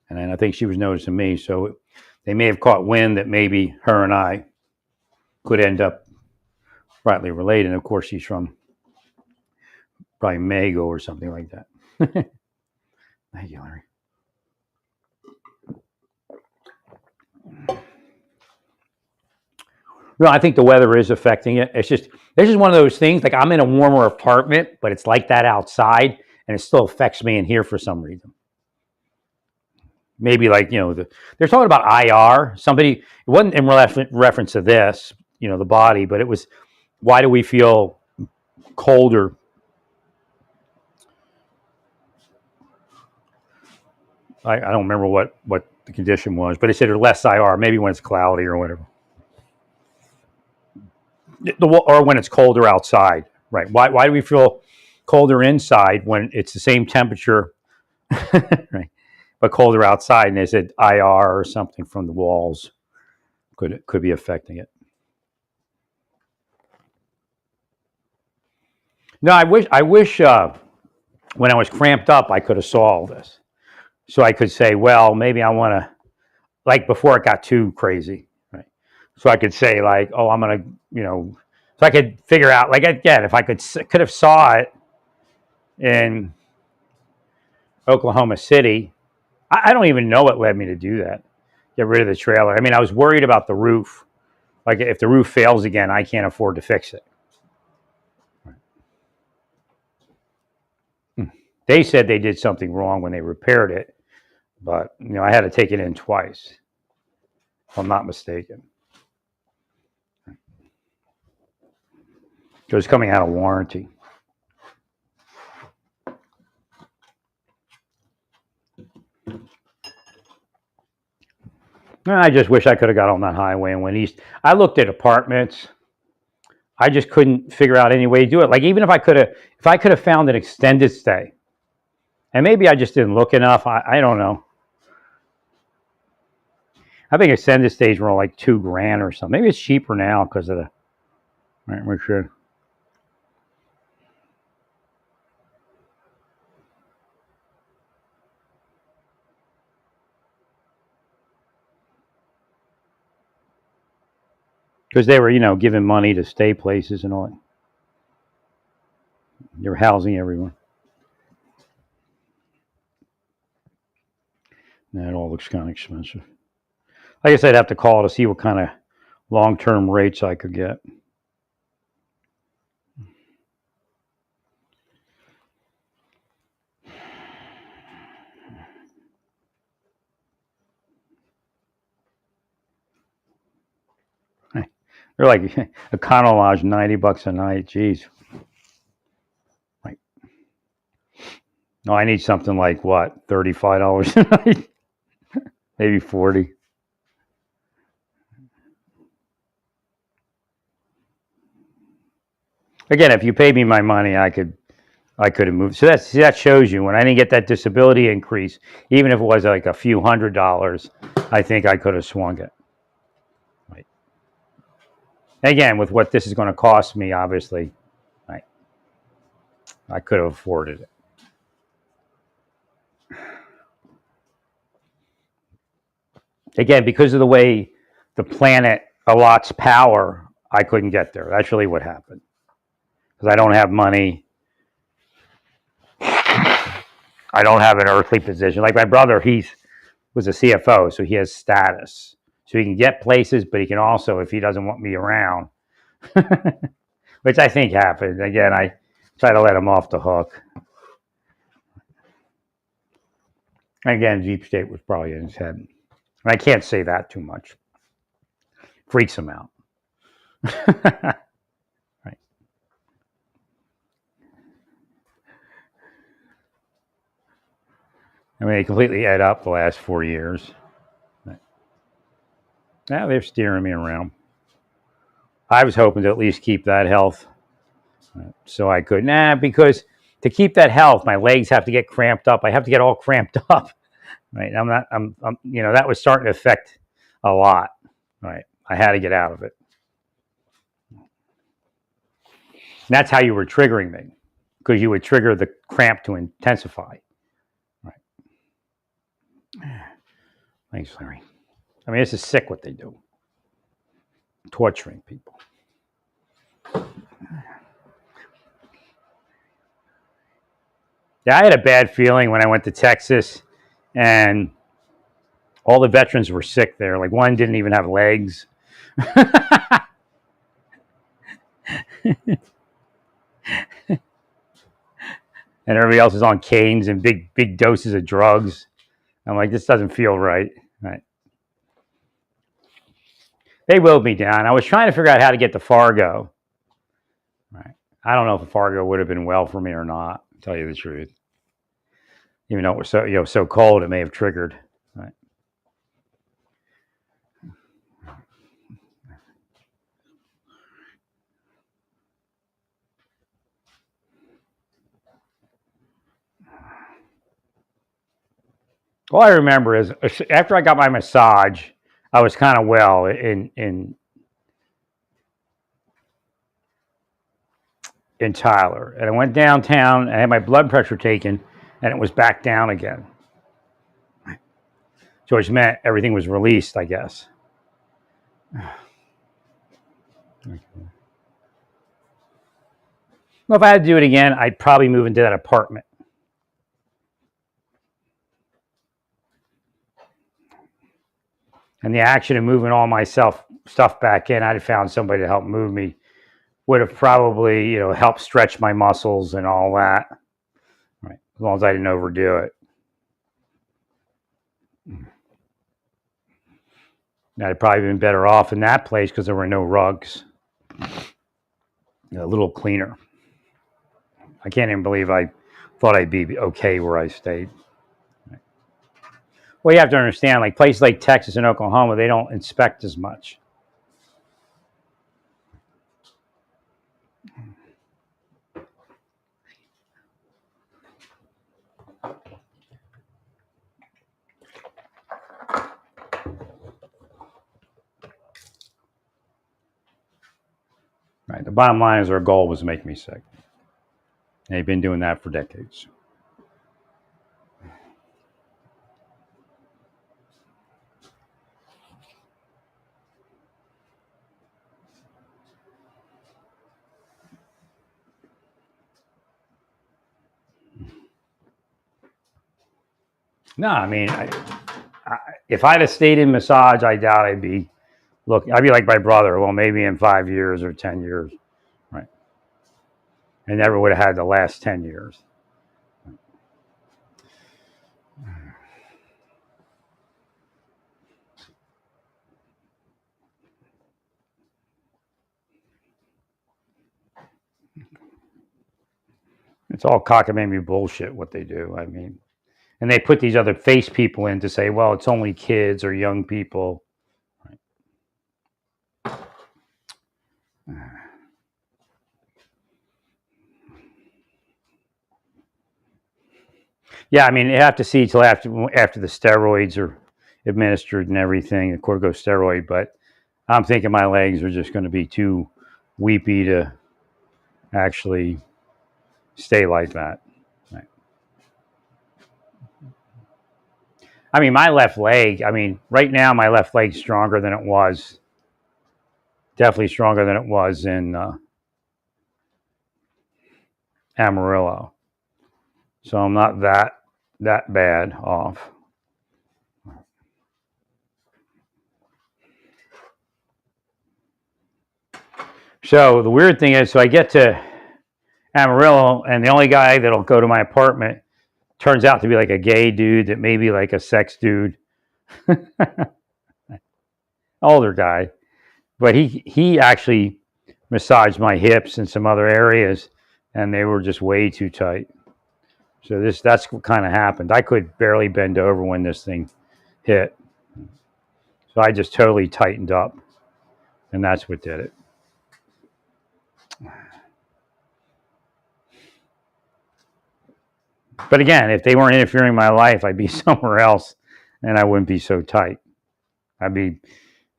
S1: And then I think she was noticing me. So they may have caught wind that maybe her and I could end up rightly related. And of course, she's from probably Mago or something like that. Thank you, Larry. No, I think the weather is affecting it. It's just, this is one of those things, like I'm in a warmer apartment, but it's like that outside, and it still affects me in here for some reason. Maybe like, they're talking about IR. Somebody, it wasn't in reference to this, the body, but it was, why do we feel colder? I don't remember what the condition was, but it said less IR, maybe when it's cloudy or whatever. Or when it's colder outside, right? Why do we feel colder inside when it's the same temperature, right? But colder outside? And they said IR or something from the walls could be affecting it. No, I wish when I was cramped up, I could have saw all this. So I could say, well, maybe I want to like before it got too crazy, right? So I could say like, oh, I'm gonna, so I could figure out like again if I could have saw it in Oklahoma City. I don't even know what led me to do that. Get rid of the trailer. I mean, I was worried about the roof. Like if the roof fails again, I can't afford to fix it. They said they did something wrong when they repaired it, but I had to take it in twice, if I'm not mistaken. It was coming out of warranty. I just wish I could have got on that highway and went east. I looked at apartments. I just couldn't figure out any way to do it. Like even if I could have found an extended stay, and maybe I just didn't look enough. I don't know. I think extended stays were like $2,000 or something. Maybe it's cheaper now because of the. All right, we should. Because they were, giving money to stay places and all that. They were housing everyone. That all looks kind of expensive. I guess I'd have to call to see what kind of long-term rates I could get. They're like Econo Lodge, $90 a night. Jeez. Like, no, I need something like what, $35 a night, maybe 40. Again, if you paid me my money, I could have moved. So that shows you when I didn't get that disability increase, even if it was like a few $100s, I think I could have swung it. Right. Again, with what this is going to cost me, obviously, right, I could have afforded it. Again, because of the way the planet allots power, I couldn't get there. That's really what happened. Because I don't have money. I don't have an earthly position. Like my brother, he was a CFO, so he has status. So he can get places, but he can also, if he doesn't want me around, which I think happened. Again, I try to let him off the hook. Again, Deep State was probably in his head. And I can't say that too much. Freaks him out. Right. I mean, they completely ate up the last 4 years. Now they're steering me around. I was hoping to at least keep that health, so I could. Because to keep that health, my legs have to get cramped up. I have to get all cramped up. Right. I'm that was starting to affect a lot. Right. I had to get out of it. And that's how you were triggering me, because you would trigger the cramp to intensify. Right. Thanks, Larry. I mean, this is sick what they do. Torturing people. Yeah, I had a bad feeling when I went to Texas and all the veterans were sick there. Like one didn't even have legs. And everybody else is on canes and big doses of drugs. I'm like, this doesn't feel right. Right. They willed me down. I was trying to figure out how to get to Fargo. Right. I don't know if Fargo would have been well for me or not, to tell you the truth. Even though it was so cold, it may have triggered. Right. All I remember is after I got my massage, I was kind of well in Tyler, and I went downtown. I had my blood pressure taken, and it was back down again. which meant everything was released, I guess. Well, if I had to do it again, I'd probably move into that apartment. And the action of moving all my stuff back in, I'd have found somebody to help move me. Would have probably, helped stretch my muscles and all that. Right. As long as I didn't overdo it. I'd probably been better off in that place because there were no rugs. A little cleaner. I can't even believe I thought I'd be okay where I stayed. Well, you have to understand, like places like Texas and Oklahoma, they don't inspect as much. Right. The bottom line is our goal was to make me sick. And they've been doing that for decades. No, I mean, if I'd have stayed in massage, I doubt I'd be like my brother. Well, maybe in 5 years or 10 years, right? I never would have had the last 10 years. It's all cockamamie bullshit what they do. I mean, and they put these other face people in to say, well, it's only kids or young people. Right. Yeah, I mean, you have to see till after the steroids are administered and everything, the corticosteroid. But I'm thinking my legs are just going to be too weepy to actually stay like that. Right. I mean, my left leg, right now my left leg's stronger than it was. Definitely stronger than it was in Amarillo. So I'm not that bad off. So the weird thing is, so I get to Amarillo, and the only guy that'll go to my apartment turns out to be like a gay dude that may be like a sex dude. Older guy. But he actually massaged my hips and some other areas, and they were just way too tight. So that's what kind of happened. I could barely bend over when this thing hit. So I just totally tightened up, and that's what did it. But again, if they weren't interfering in my life, I'd be somewhere else, and I wouldn't be so tight. I'd be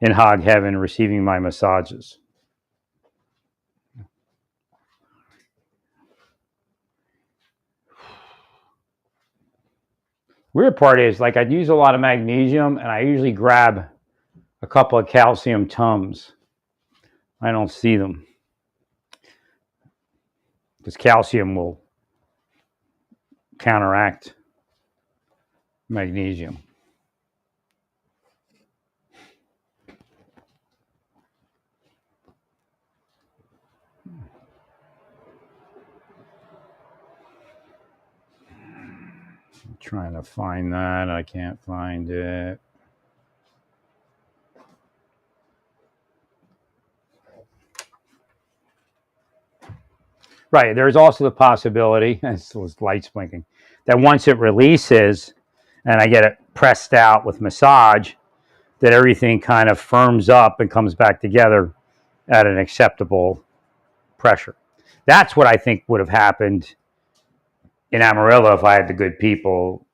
S1: in hog heaven receiving my massages. Weird part is, like, I'd use a lot of magnesium, and I usually grab a couple of calcium Tums. I don't see them because calcium will counteract magnesium. I'm trying to find that. I can't find it. Right. There's also the possibility, it's lights blinking, that once it releases and I get it pressed out with massage, that everything kind of firms up and comes back together at an acceptable pressure. That's what I think would have happened in Amarillo if I had the good people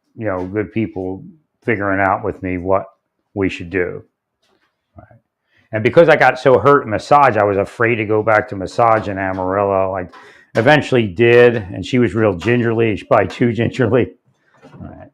S1: figuring out with me what we should do. Right. And because I got so hurt in massage, I was afraid to go back to massage in Amarillo. I eventually did, and she was real gingerly. She's probably too gingerly. Right.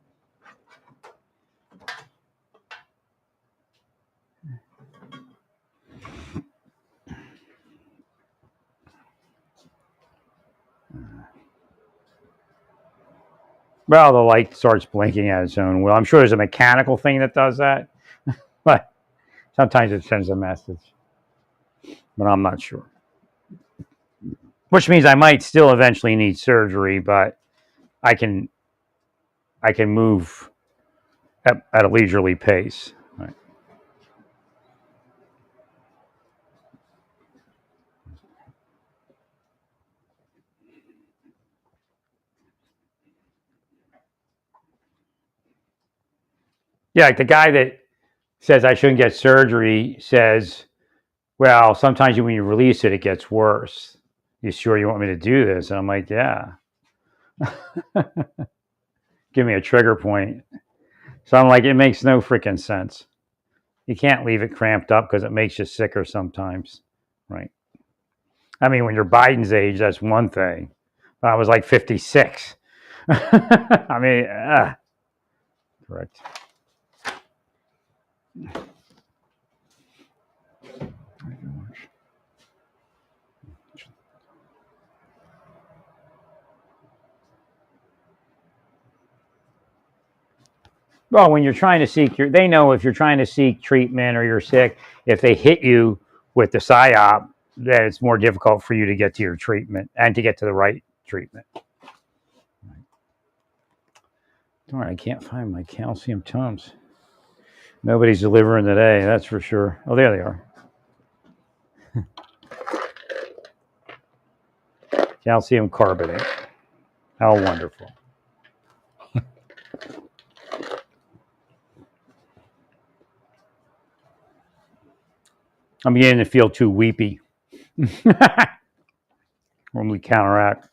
S1: Well, the light starts blinking at its own will. I'm sure there's a mechanical thing that does that, but sometimes it sends a message, but I'm not sure. Which means I might still eventually need surgery, but I can move at a leisurely pace. Right. Yeah, like the guy that says I shouldn't get surgery says, well, sometimes when you release it, it gets worse. You sure you want me to do this? And I'm like, yeah. Give me a trigger point. So I'm like, it makes no freaking sense. You can't leave it cramped up because it makes you sicker sometimes, right? I mean, when you're Biden's age, that's one thing. But I was like 56. I mean, correct. Well, when you're trying to seek they know if you're trying to seek treatment or you're sick, if they hit you with the PSYOP, then it's more difficult for you to get to your treatment and to get to the right treatment. Darn, I can't find my calcium Tums. Nobody's delivering today, that's for sure. Oh, there they are. Calcium carbonate. How wonderful. I'm beginning to feel too weepy. Normally counteract.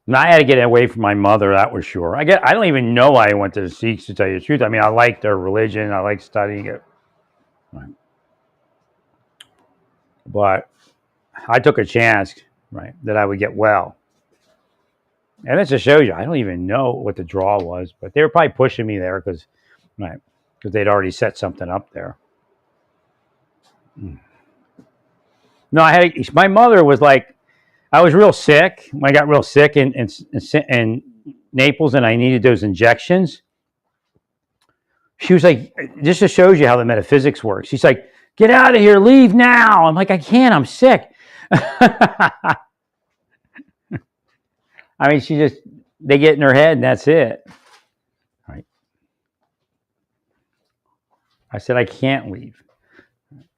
S1: And I had to get away from my mother, that was sure. I don't even know why I went to the Sikhs, to tell you the truth. I mean, I like their religion. I like studying it. But I took a chance, right, that I would get well. And this just shows you, I don't even know what the draw was, but they were probably pushing me there because they'd already set something up there. No, my mother was like, I was real sick. I got real sick in Naples and I needed those injections. She was like, this just shows you how the metaphysics works. She's like, get out of here, leave now. I'm like, I can't, I'm sick. I mean, they get in her head and that's it. Right. I said, I can't leave.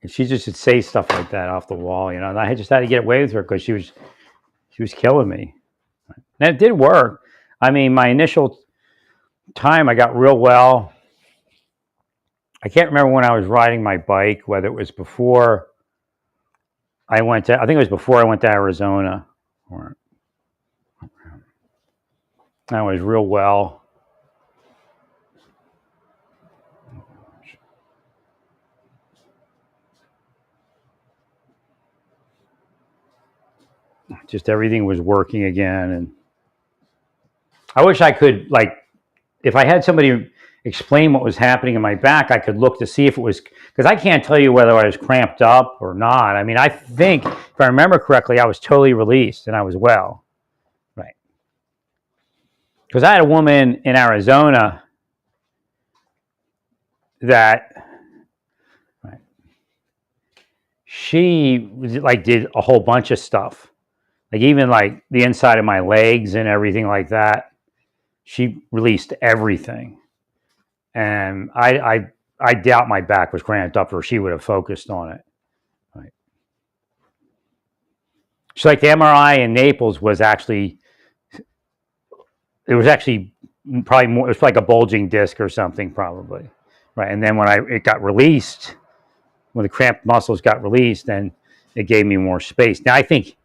S1: And she just would say stuff like that off the wall, you know, and I just had to get away with her because she was killing me. And it did work. I mean, my initial time, I got real well. I can't remember when I was riding my bike, whether it was before I think it was before I went to Arizona. I was real well. Just everything was working again. And I wish I could, like, if I had somebody explain what was happening in my back, I could look to see if it was, because I can't tell you whether I was cramped up or not. I mean, I think, if I remember correctly, I was totally released and I was well. Right. Because I had a woman in Arizona that, right, she like did a whole bunch of stuff. Like even like the inside of my legs and everything like that. She released everything. And I doubt my back was cramped up or she would have focused on it. Right. She's like the MRI in Naples was actually probably more, it was like a bulging disc or something probably. Right. And then when it got released, when the cramped muscles got released, then it gave me more space. Now I think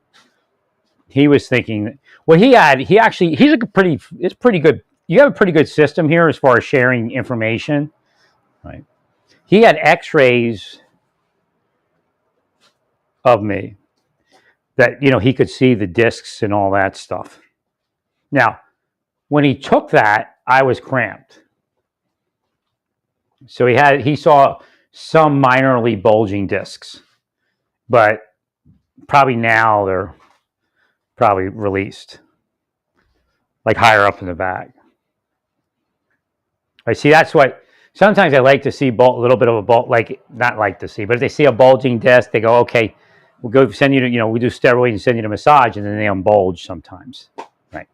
S1: he was thinking, well, it's pretty good. You have a pretty good system here as far as sharing information, right? He had x-rays of me that, he could see the discs and all that stuff. Now, when he took that, I was cramped. So he saw some minorly bulging discs, but probably now they're probably released, like higher up in the back. I see. That's what sometimes I like to see a little bit of a bulge, like not like to see, but if they see a bulging disc, they go, okay, we'll go send you to, we do steroid and send you to massage, and then they unbulge sometimes, right?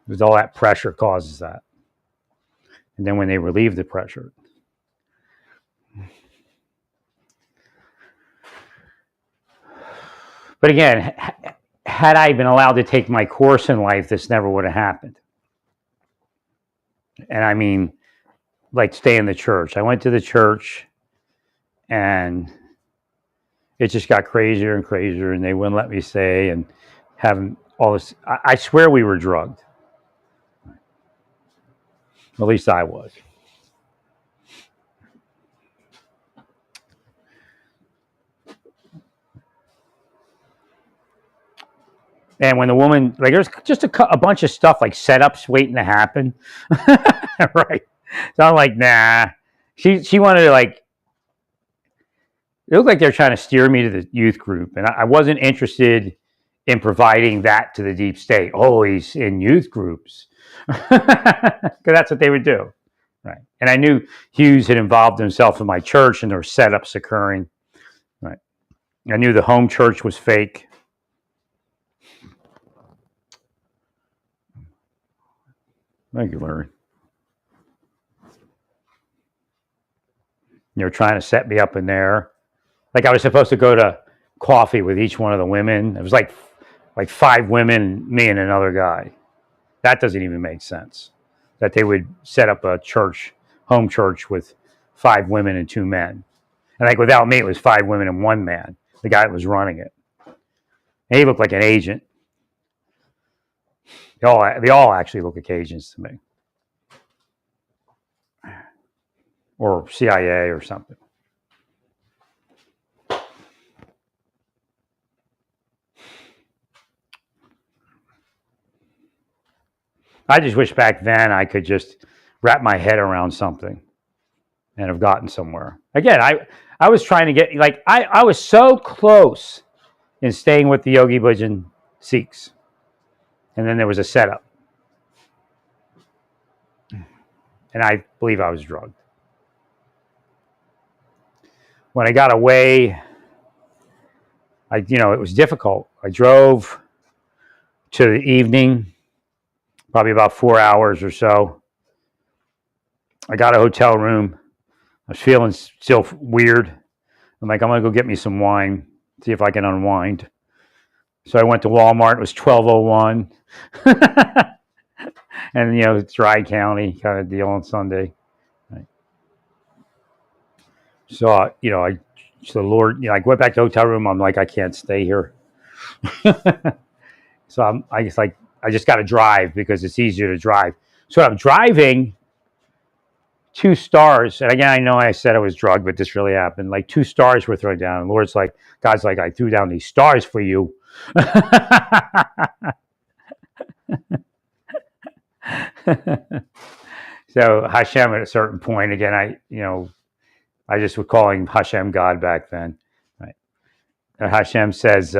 S1: Because all that pressure causes that. And then when they relieve the pressure. But again, had I been allowed to take my course in life, this never would have happened. And I mean, like, stay in the church. I went to the church, and it just got crazier and crazier, and they wouldn't let me stay, and having all this. I swear we were drugged. At least I was. And when the woman, like, there's just a bunch of stuff, like setups waiting to happen. Right. So I'm like, nah. She wanted to, like, it looked like they're trying to steer me to the youth group. And I wasn't interested in providing that to the deep state. Oh, he's in youth groups. Because that's what they would do. Right. And I knew Hughes had involved himself in my church, and there were setups occurring. Right. I knew the home church was fake. Thank you, Larry. They were trying to set me up in there. Like, I was supposed to go to coffee with each one of the women. It was like 5 women, me and another guy. That doesn't even make sense. That they would set up a church, home church, with 5 women and 2 men. And like, without me, it was 5 women and 1 man, the guy that was running it. And he looked like an agent. They all actually look like agents to me. Or CIA or something. I just wish back then I could just wrap my head around something and have gotten somewhere. Again, I was trying to get, like, I was so close in staying with the Yogi Bhajan Sikhs. And then there was a setup. And I believe I was drugged. When I got away, it was difficult. I drove to the evening, probably about 4 hours or so. I got a hotel room. I was feeling still weird. I'm like, I'm going to go get me some wine, see if I can unwind. So I went to Walmart. It was 12:01. And, dry county kind of deal on Sunday. Right. So, the Lord, I went back to the hotel room. I'm like, I can't stay here. So I just got to drive because it's easier to drive. So I'm driving, 2 stars. And again, I know I said I was drugged, but this really happened. Like, 2 stars were thrown down. And God's like, I threw down these stars for you. So Hashem, at a certain point, again, I just was calling Hashem God back then. Right? And Hashem says,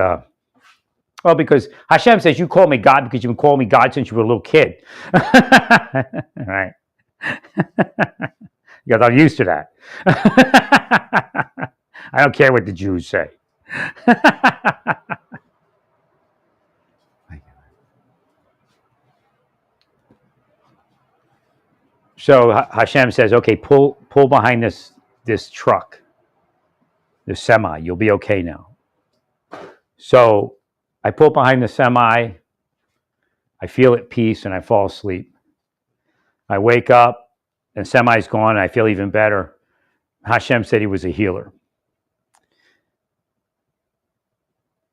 S1: because Hashem says, you call me God because you've been calling me God since you were a little kid. Right? Because I'm used to that. I don't care what the Jews say. So Hashem says, okay, pull behind this truck, this semi. You'll be okay now. So I pull behind the semi. I feel at peace, and I fall asleep. I wake up, and semi's gone, and I feel even better. Hashem said he was a healer.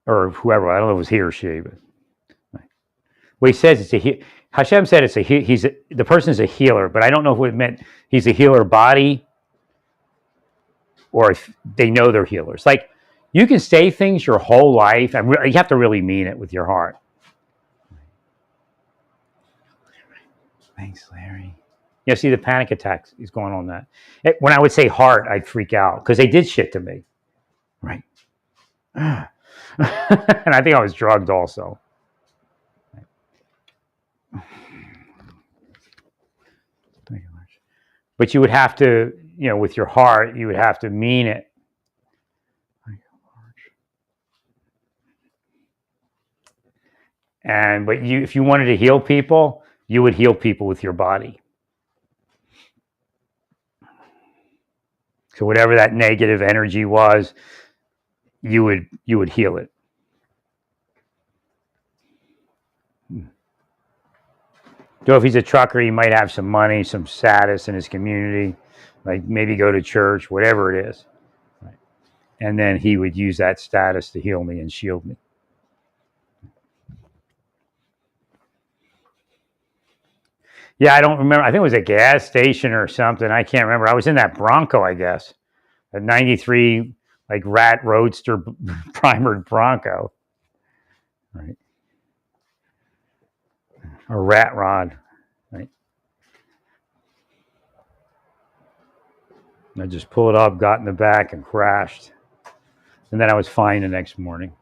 S1: or whoever. I don't know if it was he or she, but well, he says it's a Hashem said it's the person's a healer, but I don't know if it meant he's a healer body or if they know they're healers. Like you can say things your whole life, and you have to really mean it with your heart. Thanks, Larry. Yeah, see the panic attacks is going on that. When I would say heart, I'd freak out because they did shit to me. Right. And I think I was drugged also. But you would have to, with your heart, you would have to mean it. But if you wanted to heal people, you would heal people with your body. So whatever that negative energy was, you would heal it. So if he's a trucker, he might have some money, some status in his community, like maybe go to church, whatever it is. Right. And then he would use that status to heal me and shield me. Yeah, I don't remember. I think it was a gas station or something. I can't remember. I was in that Bronco, I guess. A 93, like rat roadster primered Bronco. Right. A rat rod, right? I just pulled it up, got in the back, and crashed. And then I was fine the next morning.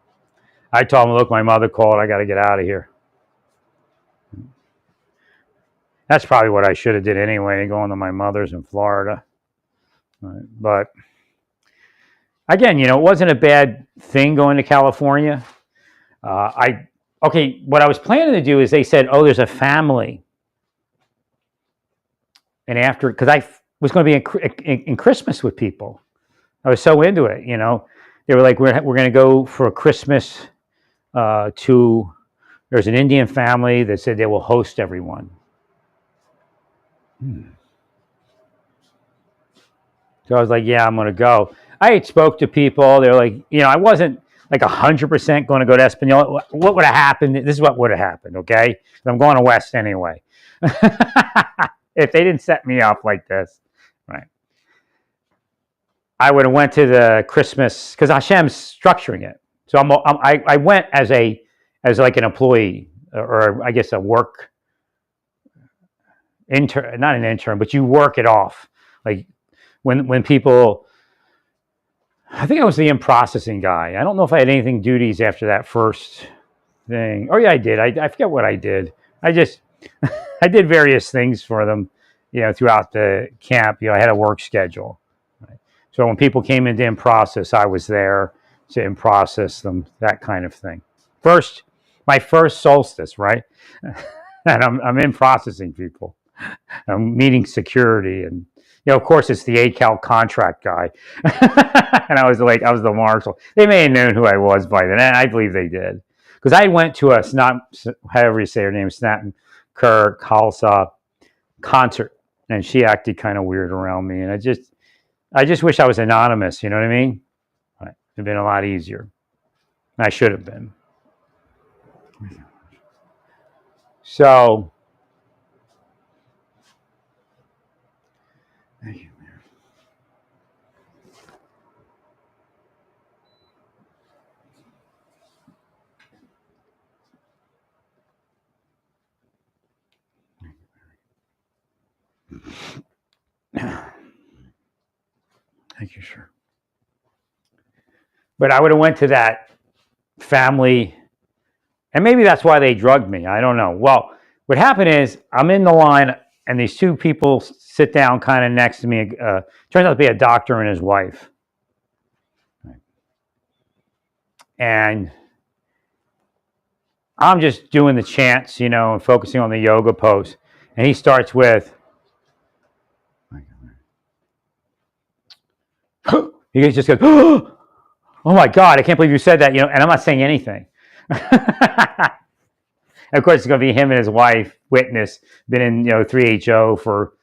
S1: I told him, look, my mother called. I got to get out of here. That's probably what I should have did anyway, going to my mother's in Florida. Right. But again, it wasn't a bad thing going to California. Okay, what I was planning to do is they said, oh, there's a family. And because I was going to be in Christmas with people. I was so into it, They were like, we're going to go for a Christmas there's an Indian family that said they will host everyone. So I was like, yeah, I'm going to go. I had spoke to people. They're like, I wasn't like 100% going to go to Espanola. What would have happened? This is what would have happened, okay? I'm going to West anyway. If they didn't set me up like this, right? I would have went to the Christmas, because Hashem's structuring it. So I went as like an employee, or I guess a work intern, not an intern, but you work it off. Like when people, I think I was the in-processing guy. I don't know if I had anything duties after that first thing. Oh yeah, I did. I forget what I did. I did various things for them, throughout the camp. I had a work schedule. Right? So when people came into in-process, I was there to in-process them, that kind of thing. My first solstice, right? And I'm in-processing people. I'm meeting security, and of course, it's the ACAL contract guy. And I was the marshal. They may have known who I was by then, and I believe they did. Because I went to a however you say her name, Snappen Kerr Khalsa concert, and she acted kind of weird around me. And I just wish I was anonymous, you know what I mean? Right. It'd been a lot easier. I should have been. So, thank you. Thank you, sir. But I would have went to that family, and maybe that's why they drugged me. I don't know. Well, what happened is I'm in the line, and these two people sit down kind of next to me. Turns out to be a doctor and his wife. And I'm just doing the chants, and focusing on the yoga pose. And he starts with, he just goes, oh my God, I can't believe you said that, and I'm not saying anything. Of course, it's going to be him and his wife, witness, been in, 3HO for,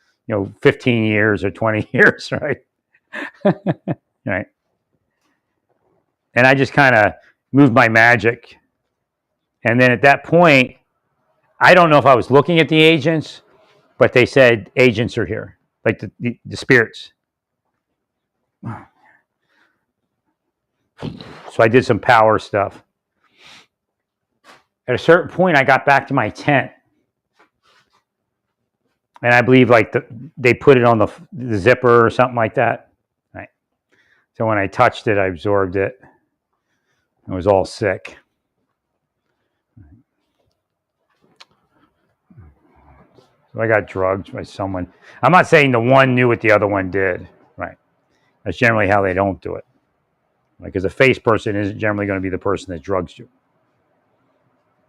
S1: 15 years or 20 years, right? Right. And I just kind of moved my magic. And then at that point, I don't know if I was looking at the agents, but they said agents are here, like the spirits. So I did some power stuff. At a certain point, I got back to my tent, and I believe like they put it on the zipper or something like that. Right. So when I touched it, I absorbed it. I was all sick. So I got drugged by someone. I'm not saying the one knew what the other one did. Right. That's generally how they don't do it. Because a face person isn't generally going to be the person that drugs you.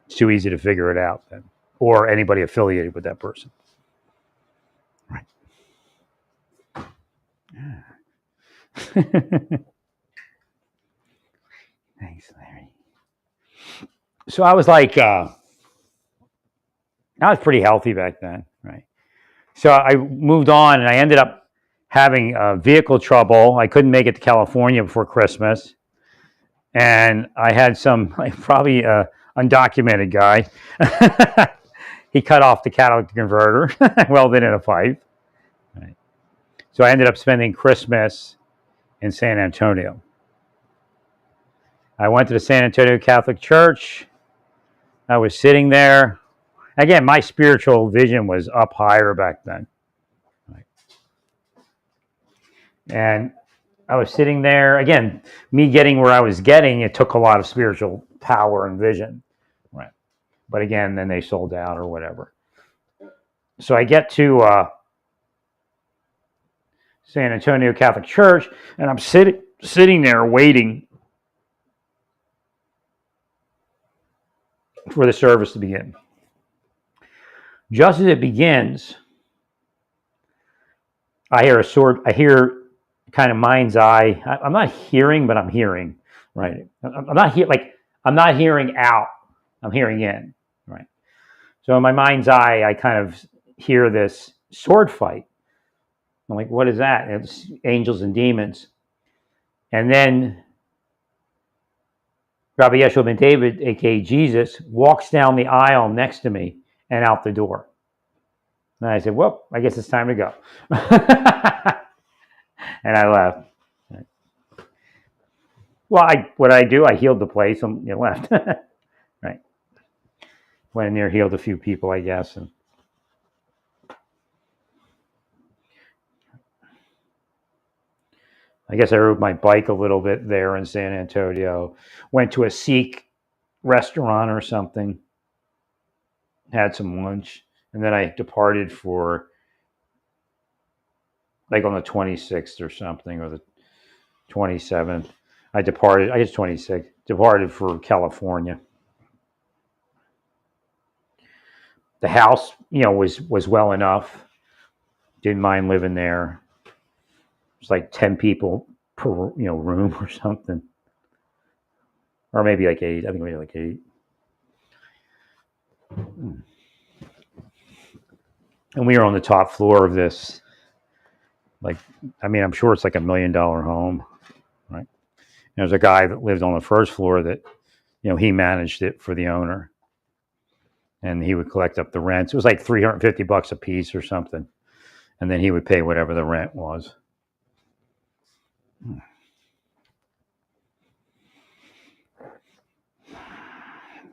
S1: It's too easy to figure it out then. Or anybody affiliated with that person. Right. Thanks, Larry. So I was like, I was pretty healthy back then, right? So I moved on, and I ended up having vehicle trouble. I couldn't make it to California before Christmas, and I had some probably undocumented guy. He cut off the catalytic converter, welded in a pipe. Right. So I ended up spending Christmas in San Antonio. I went to the San Antonio Catholic Church. I was sitting there. Again, my spiritual vision was up higher back then. Right. And I was sitting there. Again, me getting where I was getting, it took a lot of spiritual power and vision. Right. But again, then they sold out or whatever. So I get to San Antonio Catholic Church, and I'm sitting there waiting for the service to begin. Just as it begins, I hear kind of mind's eye. I'm not hearing, but I'm hearing, right? I'm not hearing out. I'm hearing in, right? So in my mind's eye, I kind of hear this sword fight. I'm like, what is that? It's angels and demons. And then Rabbi Yeshua ben David, aka Jesus, walks down the aisle next to me and out the door. And I said, well, I guess it's time to go. And I left. Well, what I do, I healed the place and left. Right. Went in there, healed a few people, I guess. And I guess I rode my bike a little bit there in San Antonio. Went to a Sikh restaurant or something. Had some lunch. And then I departed for, like on the 26th or something, or the 27th. I guess 26th, departed for California. The house, was well enough. Didn't mind living there. It's like 10 people per, room or something. Or maybe like 8. I think maybe like 8. And we were on the top floor of this. I'm sure it's like $1 million home, right? There's a guy that lived on the first floor that, he managed it for the owner. And he would collect up the rents. It was like $350 a piece or something. And then he would pay whatever the rent was.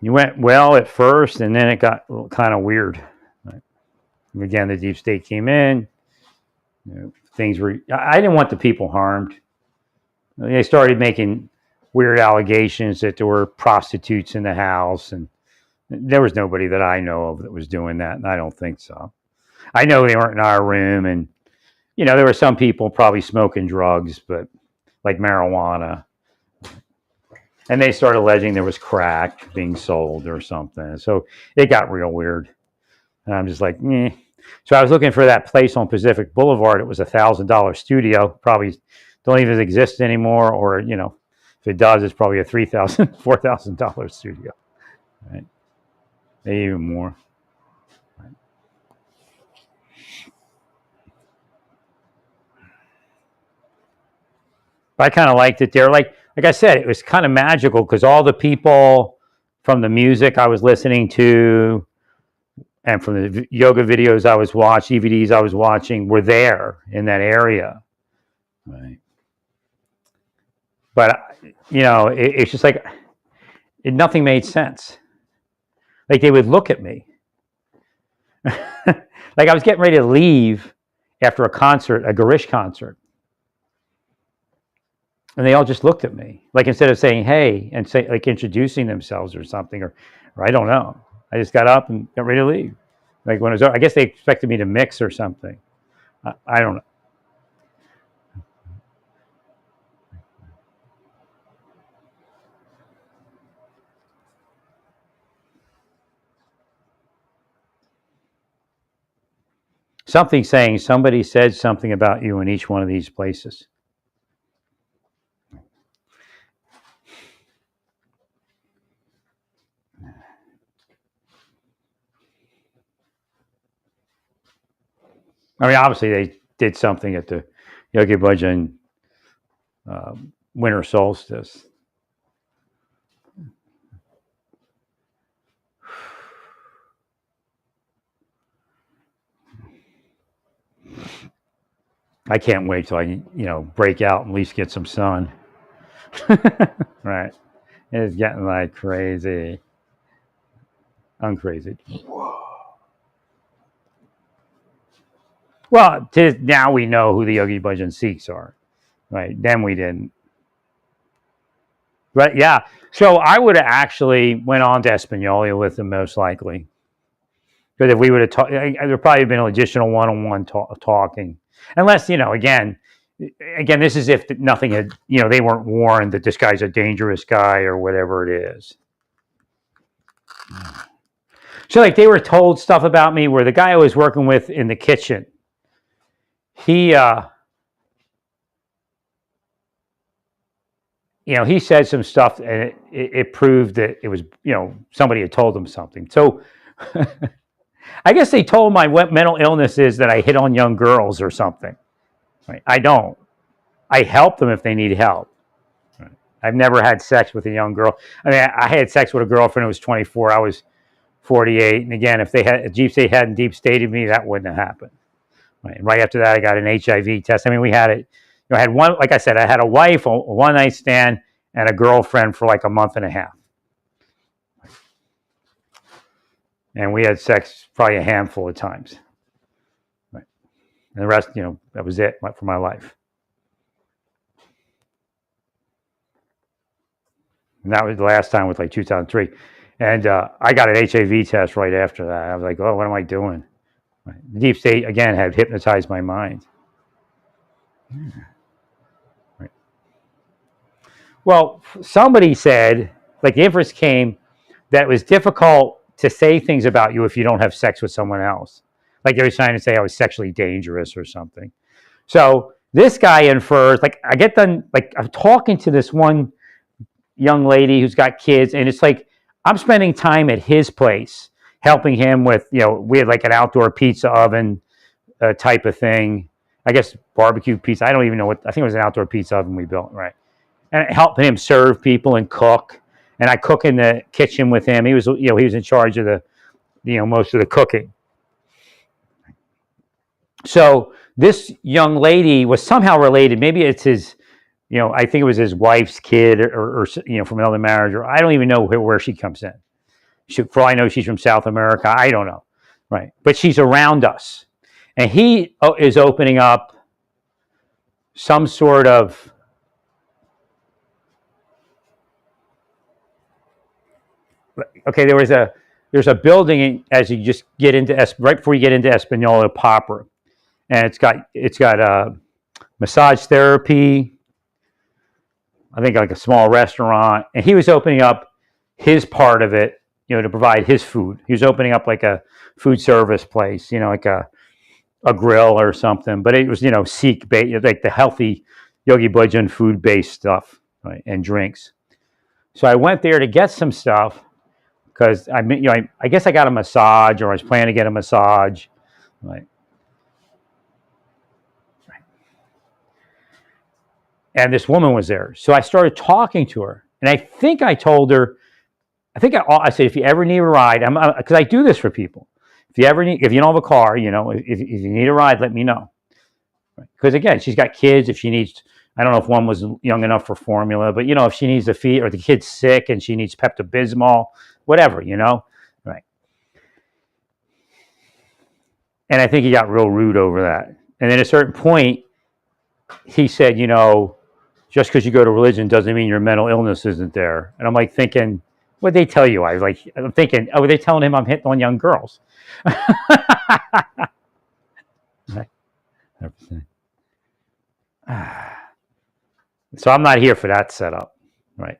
S1: You went well at first, and then it got kind of weird. Right? Again, the deep state came in. Things were. I didn't want the people harmed. They started making weird allegations that there were prostitutes in the house, and there was nobody that I know of that was doing that, and I don't think so. I know they weren't in our room, and there were some people probably smoking drugs, but like marijuana. And they started alleging there was crack being sold or something. So it got real weird. And I'm just like, eh. So I was looking for that place on Pacific Boulevard. It was $1,000 studio. Probably don't even exist anymore. Or, if it does, it's probably a $3,000, $4,000 studio. Right? Maybe even more. Right? But I kind of liked it there. Like like I said, it was kind of magical because all the people from the music I was listening to and from the yoga videos I was watching, DVDs I was watching, were there in that area. Right. But, it's just like nothing made sense. Like they would look at me. Like I was getting ready to leave after a concert, a Garish concert. And they all just looked at me. Like instead of saying, hey, and say like introducing themselves or something, or I don't know. I just got up and got ready to leave. Like when it was over, I guess they expected me to mix or something. I don't know. Something saying somebody said something about you in each one of these places. I mean, obviously they did something at the Yogi Bhajan winter solstice. I can't wait till I, break out and at least get some sun. Right. It's getting like crazy. I'm crazy. Well, now we know who the Yogi Bhajan Sikhs are. Right. Then we didn't. But yeah. So I would have actually went on to Espanola with them most likely. Because if we would have talked, there would probably been an additional one-on-one talking. Unless, again, this is if nothing had, they weren't warned that this guy's a dangerous guy or whatever it is. So like they were told stuff about me where the guy I was working with in the kitchen, he said some stuff and it proved that it was, somebody had told him something. So I guess they told my mental illness is that I hit on young girls or something. Right? I don't. I help them if they need help. Right? I've never had sex with a young girl. I mean, I had sex with a girlfriend who was 24. I was 48. And again, if Deep State hadn't deep stated me, that wouldn't have happened. Right after that, I got an HIV test. I mean, we had it. I had one, like I said, I had a wife, a one-night stand, and a girlfriend for like a month and a half. And we had sex probably a handful of times. Right. And the rest, that was it for my life. And that was the last time with like 2003. And I got an HIV test right after that. I was like, oh, what am I doing? Right. The Deep State, again, had hypnotized my mind. Yeah. Right. Well, somebody said, like the inference came that it was difficult to say things about you if you don't have sex with someone else. Like they were trying to say I was sexually dangerous or something. So this guy infers, like I get done, like I'm talking to this one young lady who's got kids, and it's like I'm spending time at his place, helping him with, we had like an outdoor pizza oven type of thing. I guess barbecue pizza. I don't even know what, I think it was an outdoor pizza oven we built, right? And helping him serve people and cook. And I cook in the kitchen with him. He was, he was in charge of the, most of the cooking. So this young lady was somehow related. Maybe it's his, I think it was his wife's kid or from another marriage, or I don't even know where she comes in. For all I know, she's from South America. I don't know. Right. But she's around us. And he is opening up some sort of, okay, there's a building as you just get into, right before you get into Espanola proper. And it's got massage therapy, I think like a small restaurant. And he was opening up his part of it, to provide his food. He was opening up like a food service place, like a grill or something. But it was, Sikh, like the healthy Yogi Bhajan food-based stuff, right, and drinks. So I went there to get some stuff because I guess I got a massage, or I was planning to get a massage, right. and this woman was there. So I started talking to her, and I think I told her, I said, if you ever need a ride, because I do this for people. If you don't have a car, if you need a ride, let me know. Because again, she's got kids. If she needs, I don't know if one was young enough for formula, but if she needs to feed, or the kid's sick and she needs Pepto-Bismol, whatever, right? And I think he got real rude over that. And then at a certain point, he said, just because you go to religion doesn't mean your mental illness isn't there. And I'm like thinking, what'd they tell you? I'm thinking, were they telling him I'm hitting on young girls? So I'm not here for that setup, right?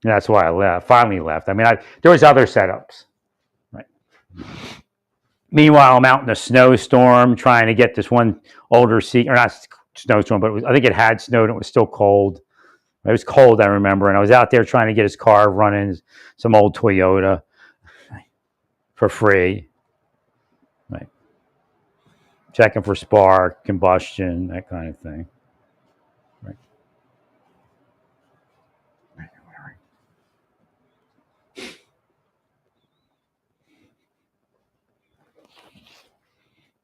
S1: And that's why I finally left. I mean, there was other setups, right? Meanwhile, I'm out in a snowstorm trying to get this one older Sikh, or not snowstorm, but I think it had snowed and it was still cold. It was cold, I remember, and I was out there trying to get his car running, some old Toyota, for free, right? Checking for spark, combustion, that kind of thing, right?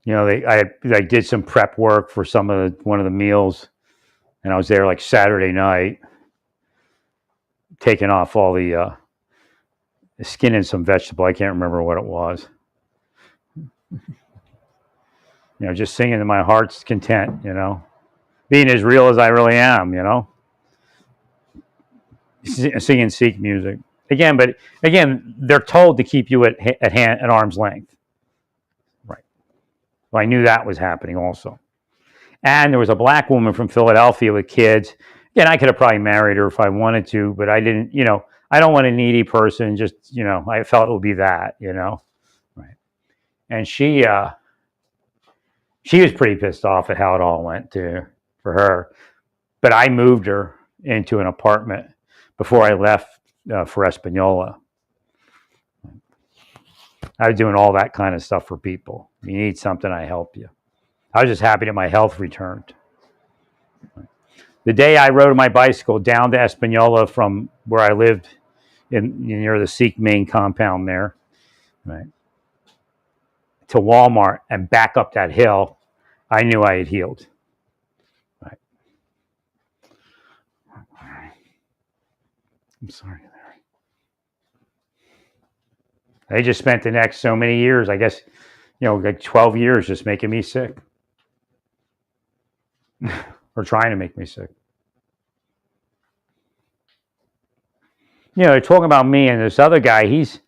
S1: I did some prep work for one of the meals, and I was there like Saturday night, taking off all the skin and some vegetable. I can't remember what it was. Just singing to my heart's content. Being as real as I really am. Singing Sikh music again, but again, they're told to keep you at arm's length. Right. Well, I knew that was happening also. And there was a black woman from Philadelphia with kids. Again, I could have probably married her if I wanted to, but I didn't, I don't want a needy person. Just, I felt it would be that, right. And she was pretty pissed off at how it all went for her. But I moved her into an apartment before I left for Espanola. I was doing all that kind of stuff for people. You need something, I help you. I was just happy that my health returned. The day I rode my bicycle down to Espanola from where I lived near the Sikh main compound there, right, to Walmart and back up that hill, I knew I had healed. Right. I'm sorry, Larry. They just spent the next so many years, I guess, like 12 years just making me sick. Or trying to make me sick. They're talking about me and this other guy, he's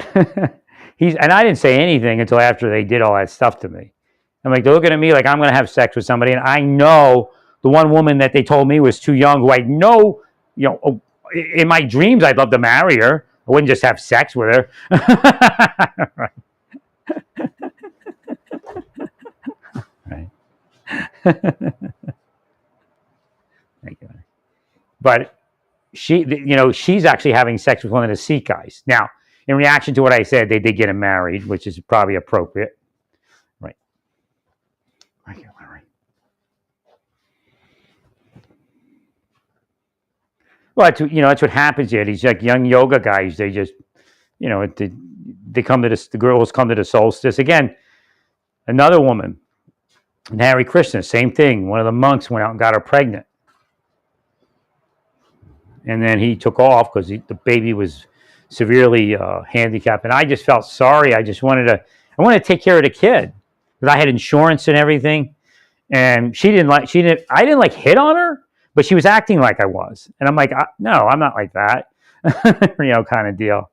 S1: and I didn't say anything until after they did all that stuff to me. I'm like, they're looking at me like I'm going to have sex with somebody, and I know the one woman that they told me was too young, who I know, in my dreams I'd love to marry her. I wouldn't just have sex with her. Right. Right. Thank you. But she's actually having sex with one of the Sikh guys. Now, in reaction to what I said, they did get him married, which is probably appropriate. Right. Thank you, Larry. Well, that's what happens here. These like young yoga guys, they just, they come to this. The girls come to the solstice again. Another woman, and Hare Krishna, same thing. One of the monks went out and got her pregnant, and then he took off because the baby was severely handicapped. And I just felt sorry. I wanted to take care of the kid because I had insurance and everything. And I didn't like hit on her, but she was acting like I was. And I'm like, no, I'm not like that, kind of deal.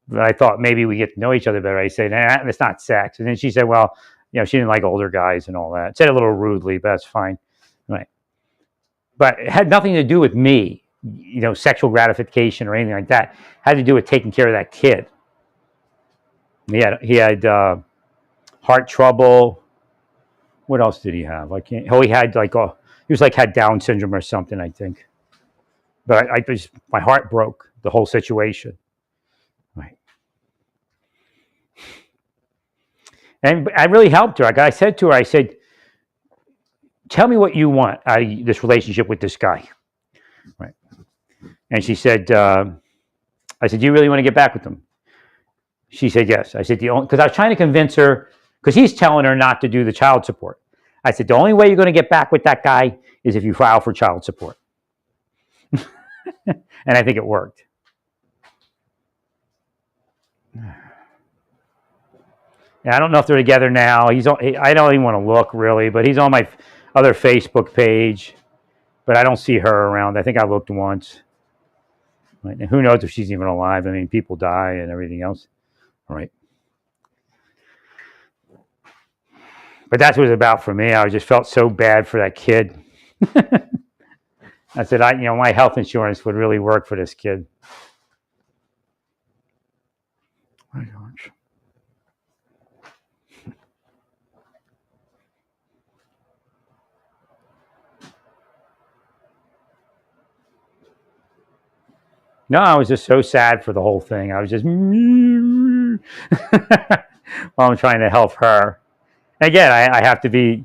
S1: But I thought maybe we get to know each other better. I said, nah, it's not sex. And then she said, well, she didn't like older guys and all that. Said it a little rudely, but that's fine. Right. But it had nothing to do with me, sexual gratification or anything like that. It had to do with taking care of that kid. He had heart trouble. What else did he have? He had had Down syndrome or something, I think. But my heart broke, the whole situation. Right. And I really helped her. Like I said to her, tell me what you want out of this relationship with this guy. Right. And she said, I said, do you really want to get back with him? She said, yes. I said, because I was trying to convince her, because he's telling her not to do the child support. I said, the only way you're going to get back with that guy is if you file for child support. And I think it worked. And I don't know if they're together now. I don't even want to look really, but he's on my other Facebook page. But I don't see her around. I think I looked once. Right? And who knows if she's even alive? I mean, people die and everything else. All right. But that's what it was about for me. I just felt so bad for that kid. I said, my health insurance would really work for this kid. My gosh. No, I was just so sad for the whole thing. I was just while I'm trying to help her. Again, I have to be,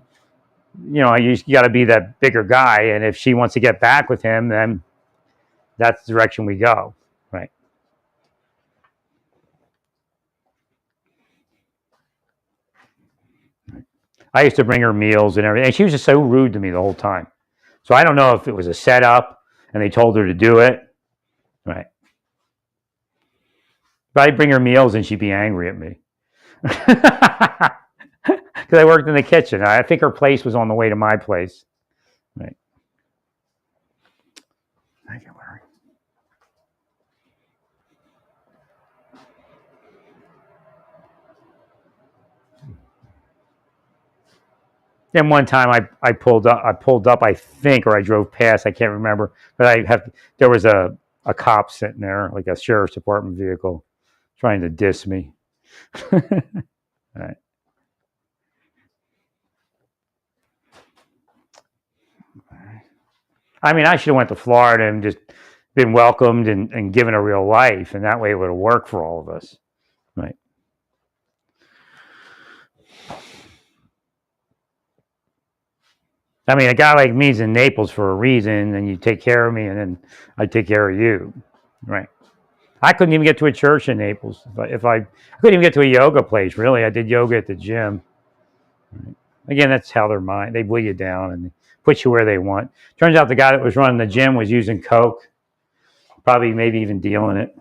S1: you got to be that bigger guy. And if she wants to get back with him, then that's the direction we go. Right. I used to bring her meals and everything. And she was just so rude to me the whole time. So I don't know if it was a setup and they told her to do it. Right. But I'd bring her meals and she'd be angry at me. Because I worked in the kitchen. I think her place was on the way to my place. Right. Thank you, Larry. Then one time I pulled up, I think, or I drove past, I can't remember. But there was a cop sitting there, like a sheriff's department vehicle, trying to diss me. All right. I mean, I should have went to Florida and just been welcomed and given a real life, and that way it would have worked for all of us. Right. I mean, a guy like me's in Naples for a reason, and you take care of me, and then I take care of you. Right. I couldn't even get to a church in Naples. I couldn't even get to a yoga place, really. I did yoga at the gym. Right. Again, that's how they're mind. They weigh you down and put you where they want. Turns out the guy that was running the gym was using coke, probably maybe even dealing it.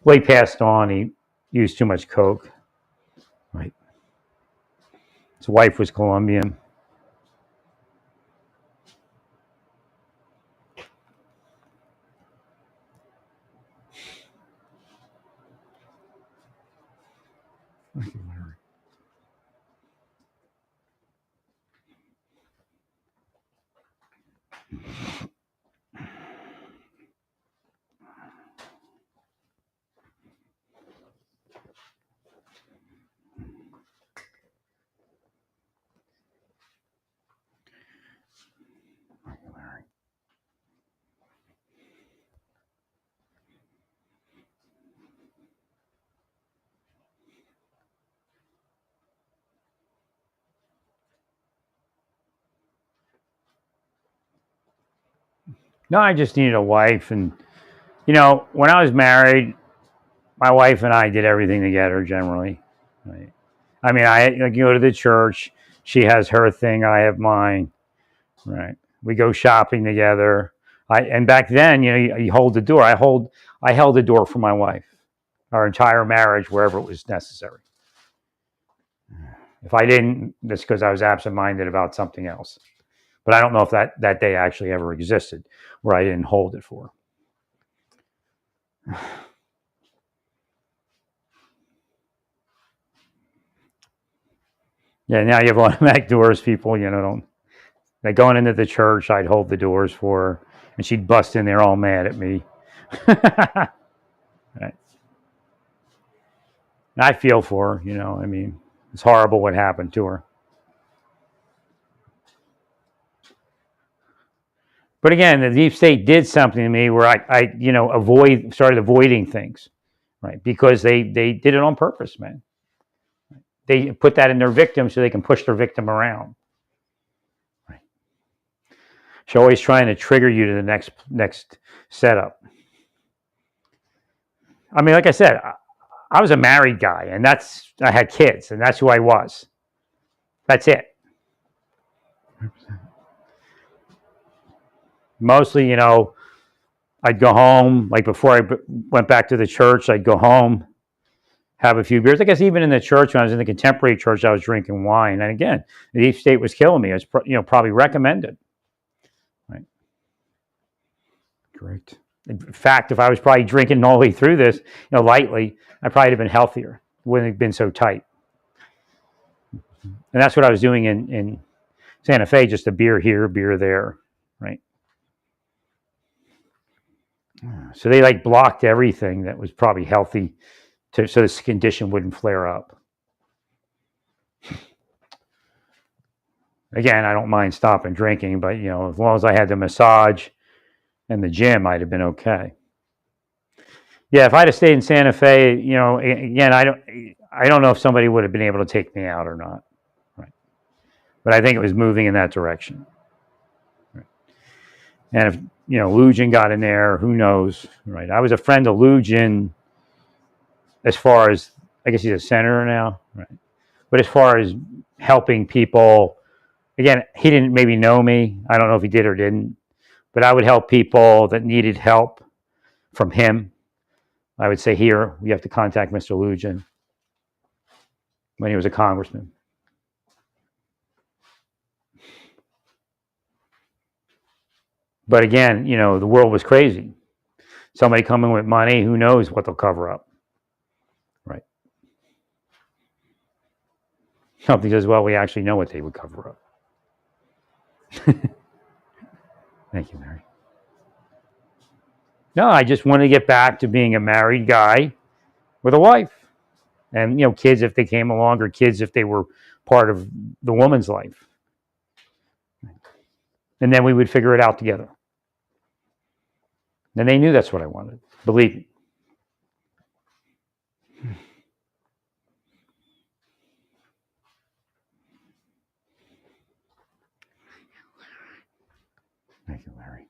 S1: Well, he passed on. He used too much coke. Right. His wife was Colombian. Thank you, Larry. Thank you, Larry. No, I just needed a wife. And, when I was married, my wife and I did everything together generally. Right? I mean, I go to the church. She has her thing. I have mine. Right. We go shopping together. And back then, you hold the door. I held the door for my wife, our entire marriage, wherever it was necessary. If I didn't, that's because I was absent-minded about something else. But I don't know if that day actually ever existed where I didn't hold it for. Yeah, now you have automatic doors. People, don't. Like going into the church, I'd hold the doors for her, and she'd bust in there all mad at me. Right. I feel for her, I mean, it's horrible what happened to her. But again, the deep state did something to me where I started avoiding things, right? Because they did it on purpose, man. They put that in their victim so they can push their victim around. Right. She's always trying to trigger you to the next setup. I mean, like I said, I was a married guy, and I had kids, and that's who I was. That's it. Mostly, I'd go home, like before I went back to the church, I'd go home, have a few beers. I guess even in the church, when I was in the contemporary church, I was drinking wine. And again, the deep state was killing me. It's probably recommended. Right. Correct. In fact, if I was probably drinking all the way through this, lightly, I probably have been healthier. Wouldn't have been so tight. And that's what I was doing in Santa Fe, just a beer here, beer there, right? So they blocked everything that was probably healthy so this condition wouldn't flare up. Again, I don't mind stopping drinking, but as long as I had the massage and the gym, I'd have been okay. Yeah, if I'd have stayed in Santa Fe, again, I don't know if somebody would have been able to take me out or not. Right. But I think it was moving in that direction. Right. And if Lugin got in there, who knows, right? I was a friend of Lugin as far as, I guess he's a senator now, right? But as far as helping people, again, he didn't maybe know me. I don't know if he did or didn't, but I would help people that needed help from him. I would say, here, you have to contact Mr. Lugin, when he was a congressman. But again, the world was crazy. Somebody coming with money, who knows what they'll cover up. Right. Something says, well, we actually know what they would cover up. Thank you, Mary. No, I just want to get back to being a married guy with a wife. And, kids if they came along, or kids if they were part of the woman's life. And then we would figure it out together. And they knew that's what I wanted. Believe me. Thank you, Larry.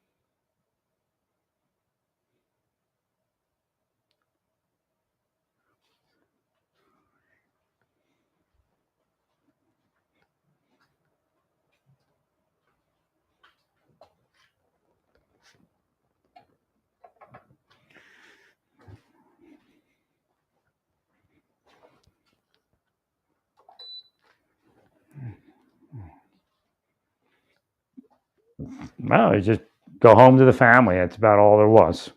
S1: No, it's just go home to the family. That's about all there was.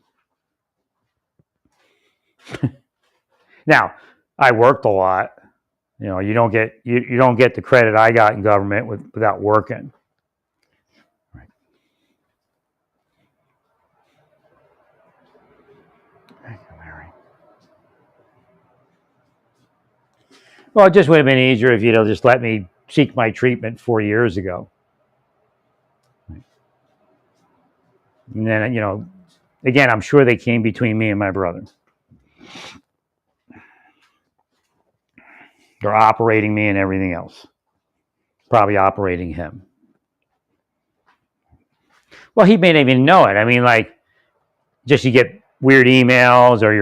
S1: Now, I worked a lot. You don't get the credit I got in government without working. Right. Thank you, Larry. Well, it just would have been easier if you'd just let me seek my treatment 4 years ago. And then, again, I'm sure they came between me and my brother. They're operating me and everything else. Probably operating him. Well, he may not even know it. I mean, just you get weird emails, or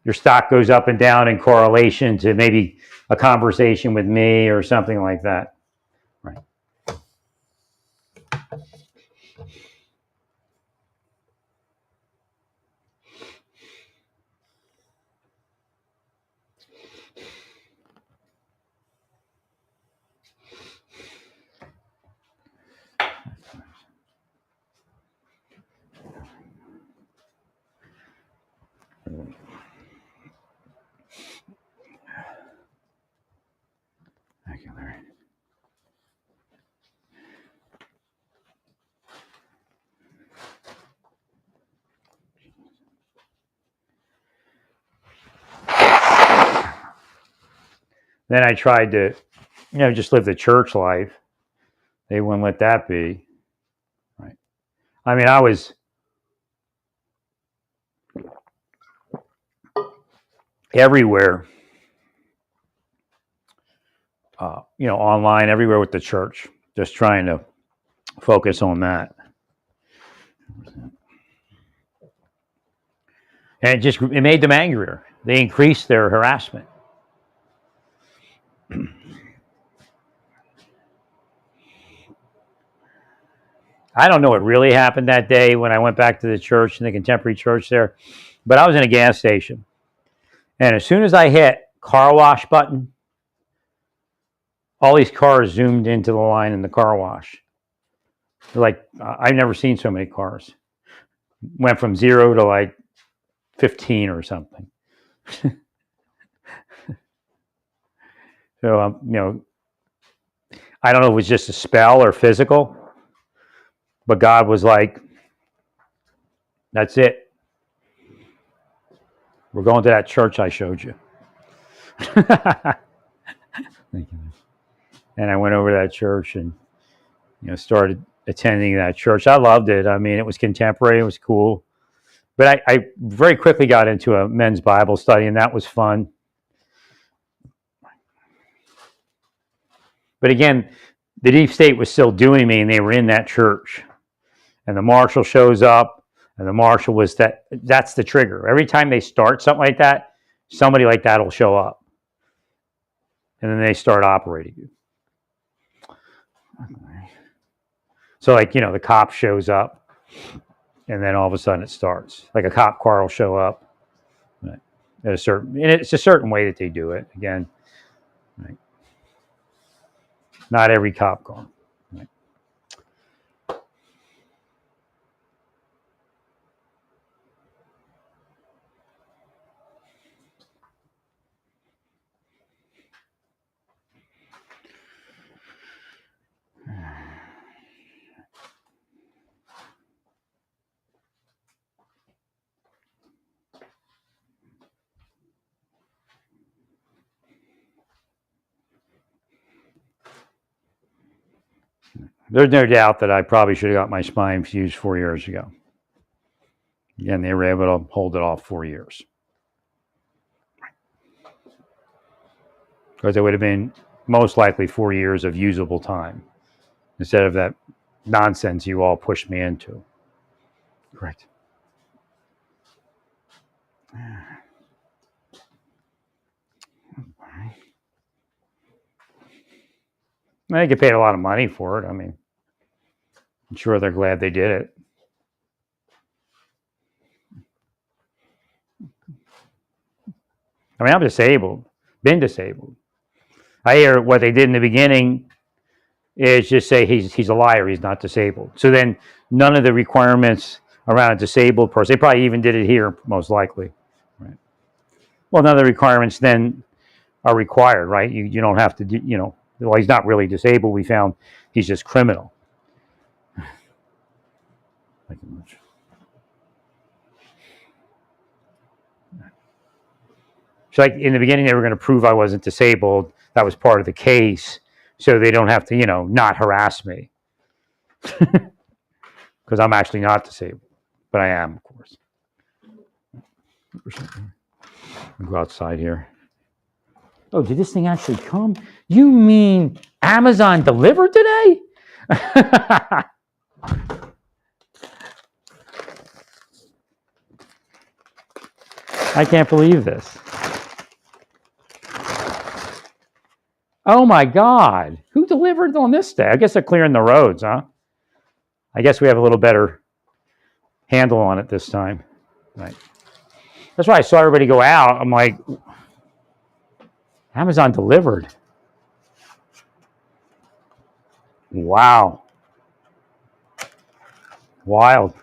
S1: your stock goes up and down in correlation to maybe a conversation with me or something like that. Right. Thank you, Larry. Then I tried to, just live the church life. They wouldn't let that be. Right. I mean, I was everywhere, online, everywhere with the church, just trying to focus on that. And it made them angrier. They increased their harassment. I don't know what really happened that day when I went back to the church, in the contemporary church there, but I was in a gas station. And as soon as I hit car wash button, all these cars zoomed into the line in the car wash. Like, I've never seen so many cars. Went from 0 to like 15 or something. So, I don't know if it was just a spell or physical, but God was like, that's it. We're going to that church I showed you. Thank you. And I went over to that church and, started attending that church. I loved it. I mean, it was contemporary. It was cool. But I very quickly got into a men's Bible study, and that was fun. But again, the deep state was still doing me, and they were in that church. And the marshal shows up, and the marshal was that's the trigger. Every time they start something like that, somebody like that will show up. And then they start operating you. So, like, the cop shows up, and then all of a sudden it starts. Like a cop car will show up. Right? And it's a certain way that they do it. Again, right? Not every cop car. Right? There's no doubt that I probably should have got my spine fused 4 years ago. Again, they were able to hold it off 4 years. Because it would have been most likely 4 years of usable time instead of that nonsense you all pushed me into. Correct. They get paid a lot of money for it. I mean, I'm sure they're glad they did it. I mean, I'm disabled, been disabled. I hear what they did in the beginning is just say he's a liar, he's not disabled. So then none of the requirements around a disabled person, they probably even did it here, most likely. Right. Well, none of the requirements then are required, right? You don't have to, well, he's not really disabled. We found he's just criminal. Thank you much. So, like, in the beginning, they were going to prove I wasn't disabled. That was part of the case, so they don't have to, not harass me, because I'm actually not disabled, but I am, of course. I'll go outside here. Oh, did this thing actually come? You mean Amazon delivered today? I can't believe this. Oh my God. Who delivered on this day? I guess they're clearing the roads, huh? I guess we have a little better handle on it this time. Right. That's why I saw everybody go out. I'm like, Amazon delivered. Wow. Wild.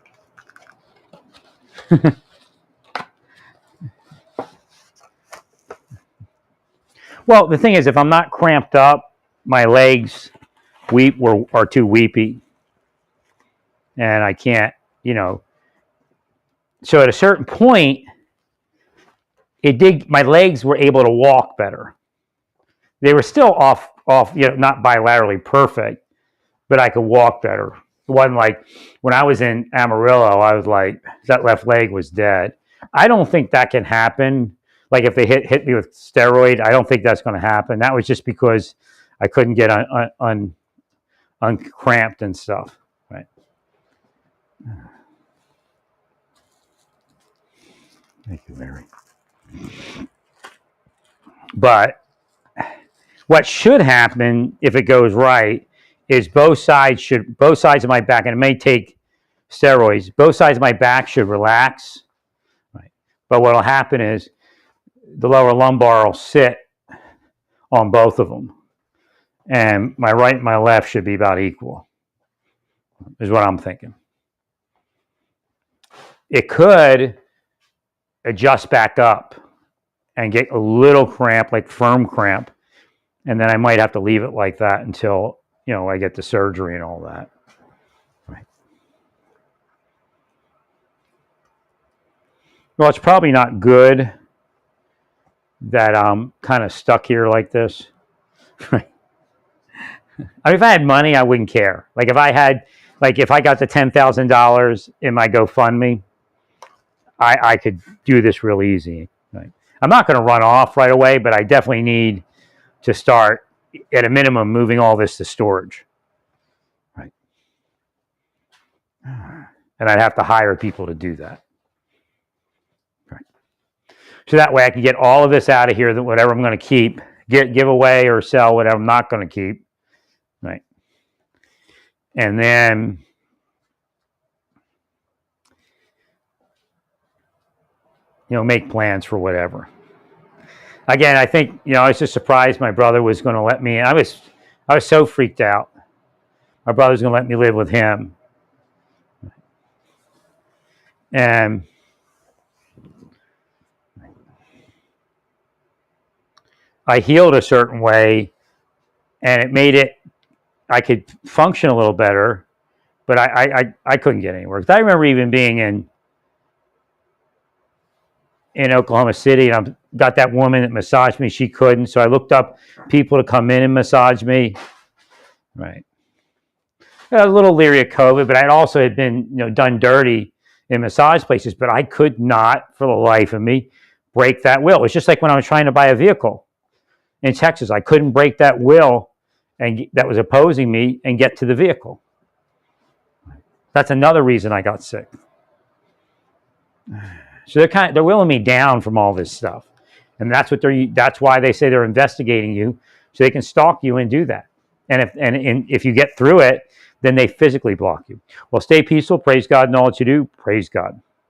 S1: Well, the thing is, if I'm not cramped up, my legs are too weepy. And I can't, So at a certain point, my legs were able to walk better. They were still off, not bilaterally perfect, but I could walk better. It wasn't like when I was in Amarillo, I was like, that left leg was dead. I don't think that can happen. Like if they hit me with steroid, I don't think that's going to happen. That was just because I couldn't get uncramped and stuff. Thank you, Larry. But what should happen if it goes right is both sides of my back, and it may take steroids, both sides of my back should relax. Right. But what will happen is the lower lumbar will sit on both of them. And my right and my left should be about equal, is what I'm thinking. It could adjust back up and get a little cramp, like firm cramp, and then I might have to leave it like that until, I get the surgery and all that. Right. Well, it's probably not good that I'm kind of stuck here like this. Right. I mean, if I had money, I wouldn't care. Like if I got the $10,000 in my GoFundMe, I could do this real easy. Right? I'm not going to run off right away, but I definitely need to start, at a minimum, moving all this to storage. Right? And I'd have to hire people to do that. Right? So that way I can get all of this out of here, that whatever I'm going to keep, give away or sell, whatever I'm not going to keep. Right. And then make plans for whatever. Again, I think, I was just surprised my brother was going to let me in. I was so freaked out. My brother's going to let me live with him. And I healed a certain way, and it made it, I could function a little better, but I couldn't get anywhere. Because I remember even being in Oklahoma City, and I got that woman that massaged me. She couldn't, so I looked up people to come in and massage me. Right. A little leery of COVID, but I also had been done dirty in massage places, but I could not, for the life of me, break that will. It's just like when I was trying to buy a vehicle in Texas. I couldn't break that will and that was opposing me and get to the vehicle. That's another reason I got sick. So they're willing me down from all this stuff, and that's why they say they're investigating you, so they can stalk you and do that. And if you get through it, then they physically block you. Well, stay peaceful. Praise God in all that you do. Praise God.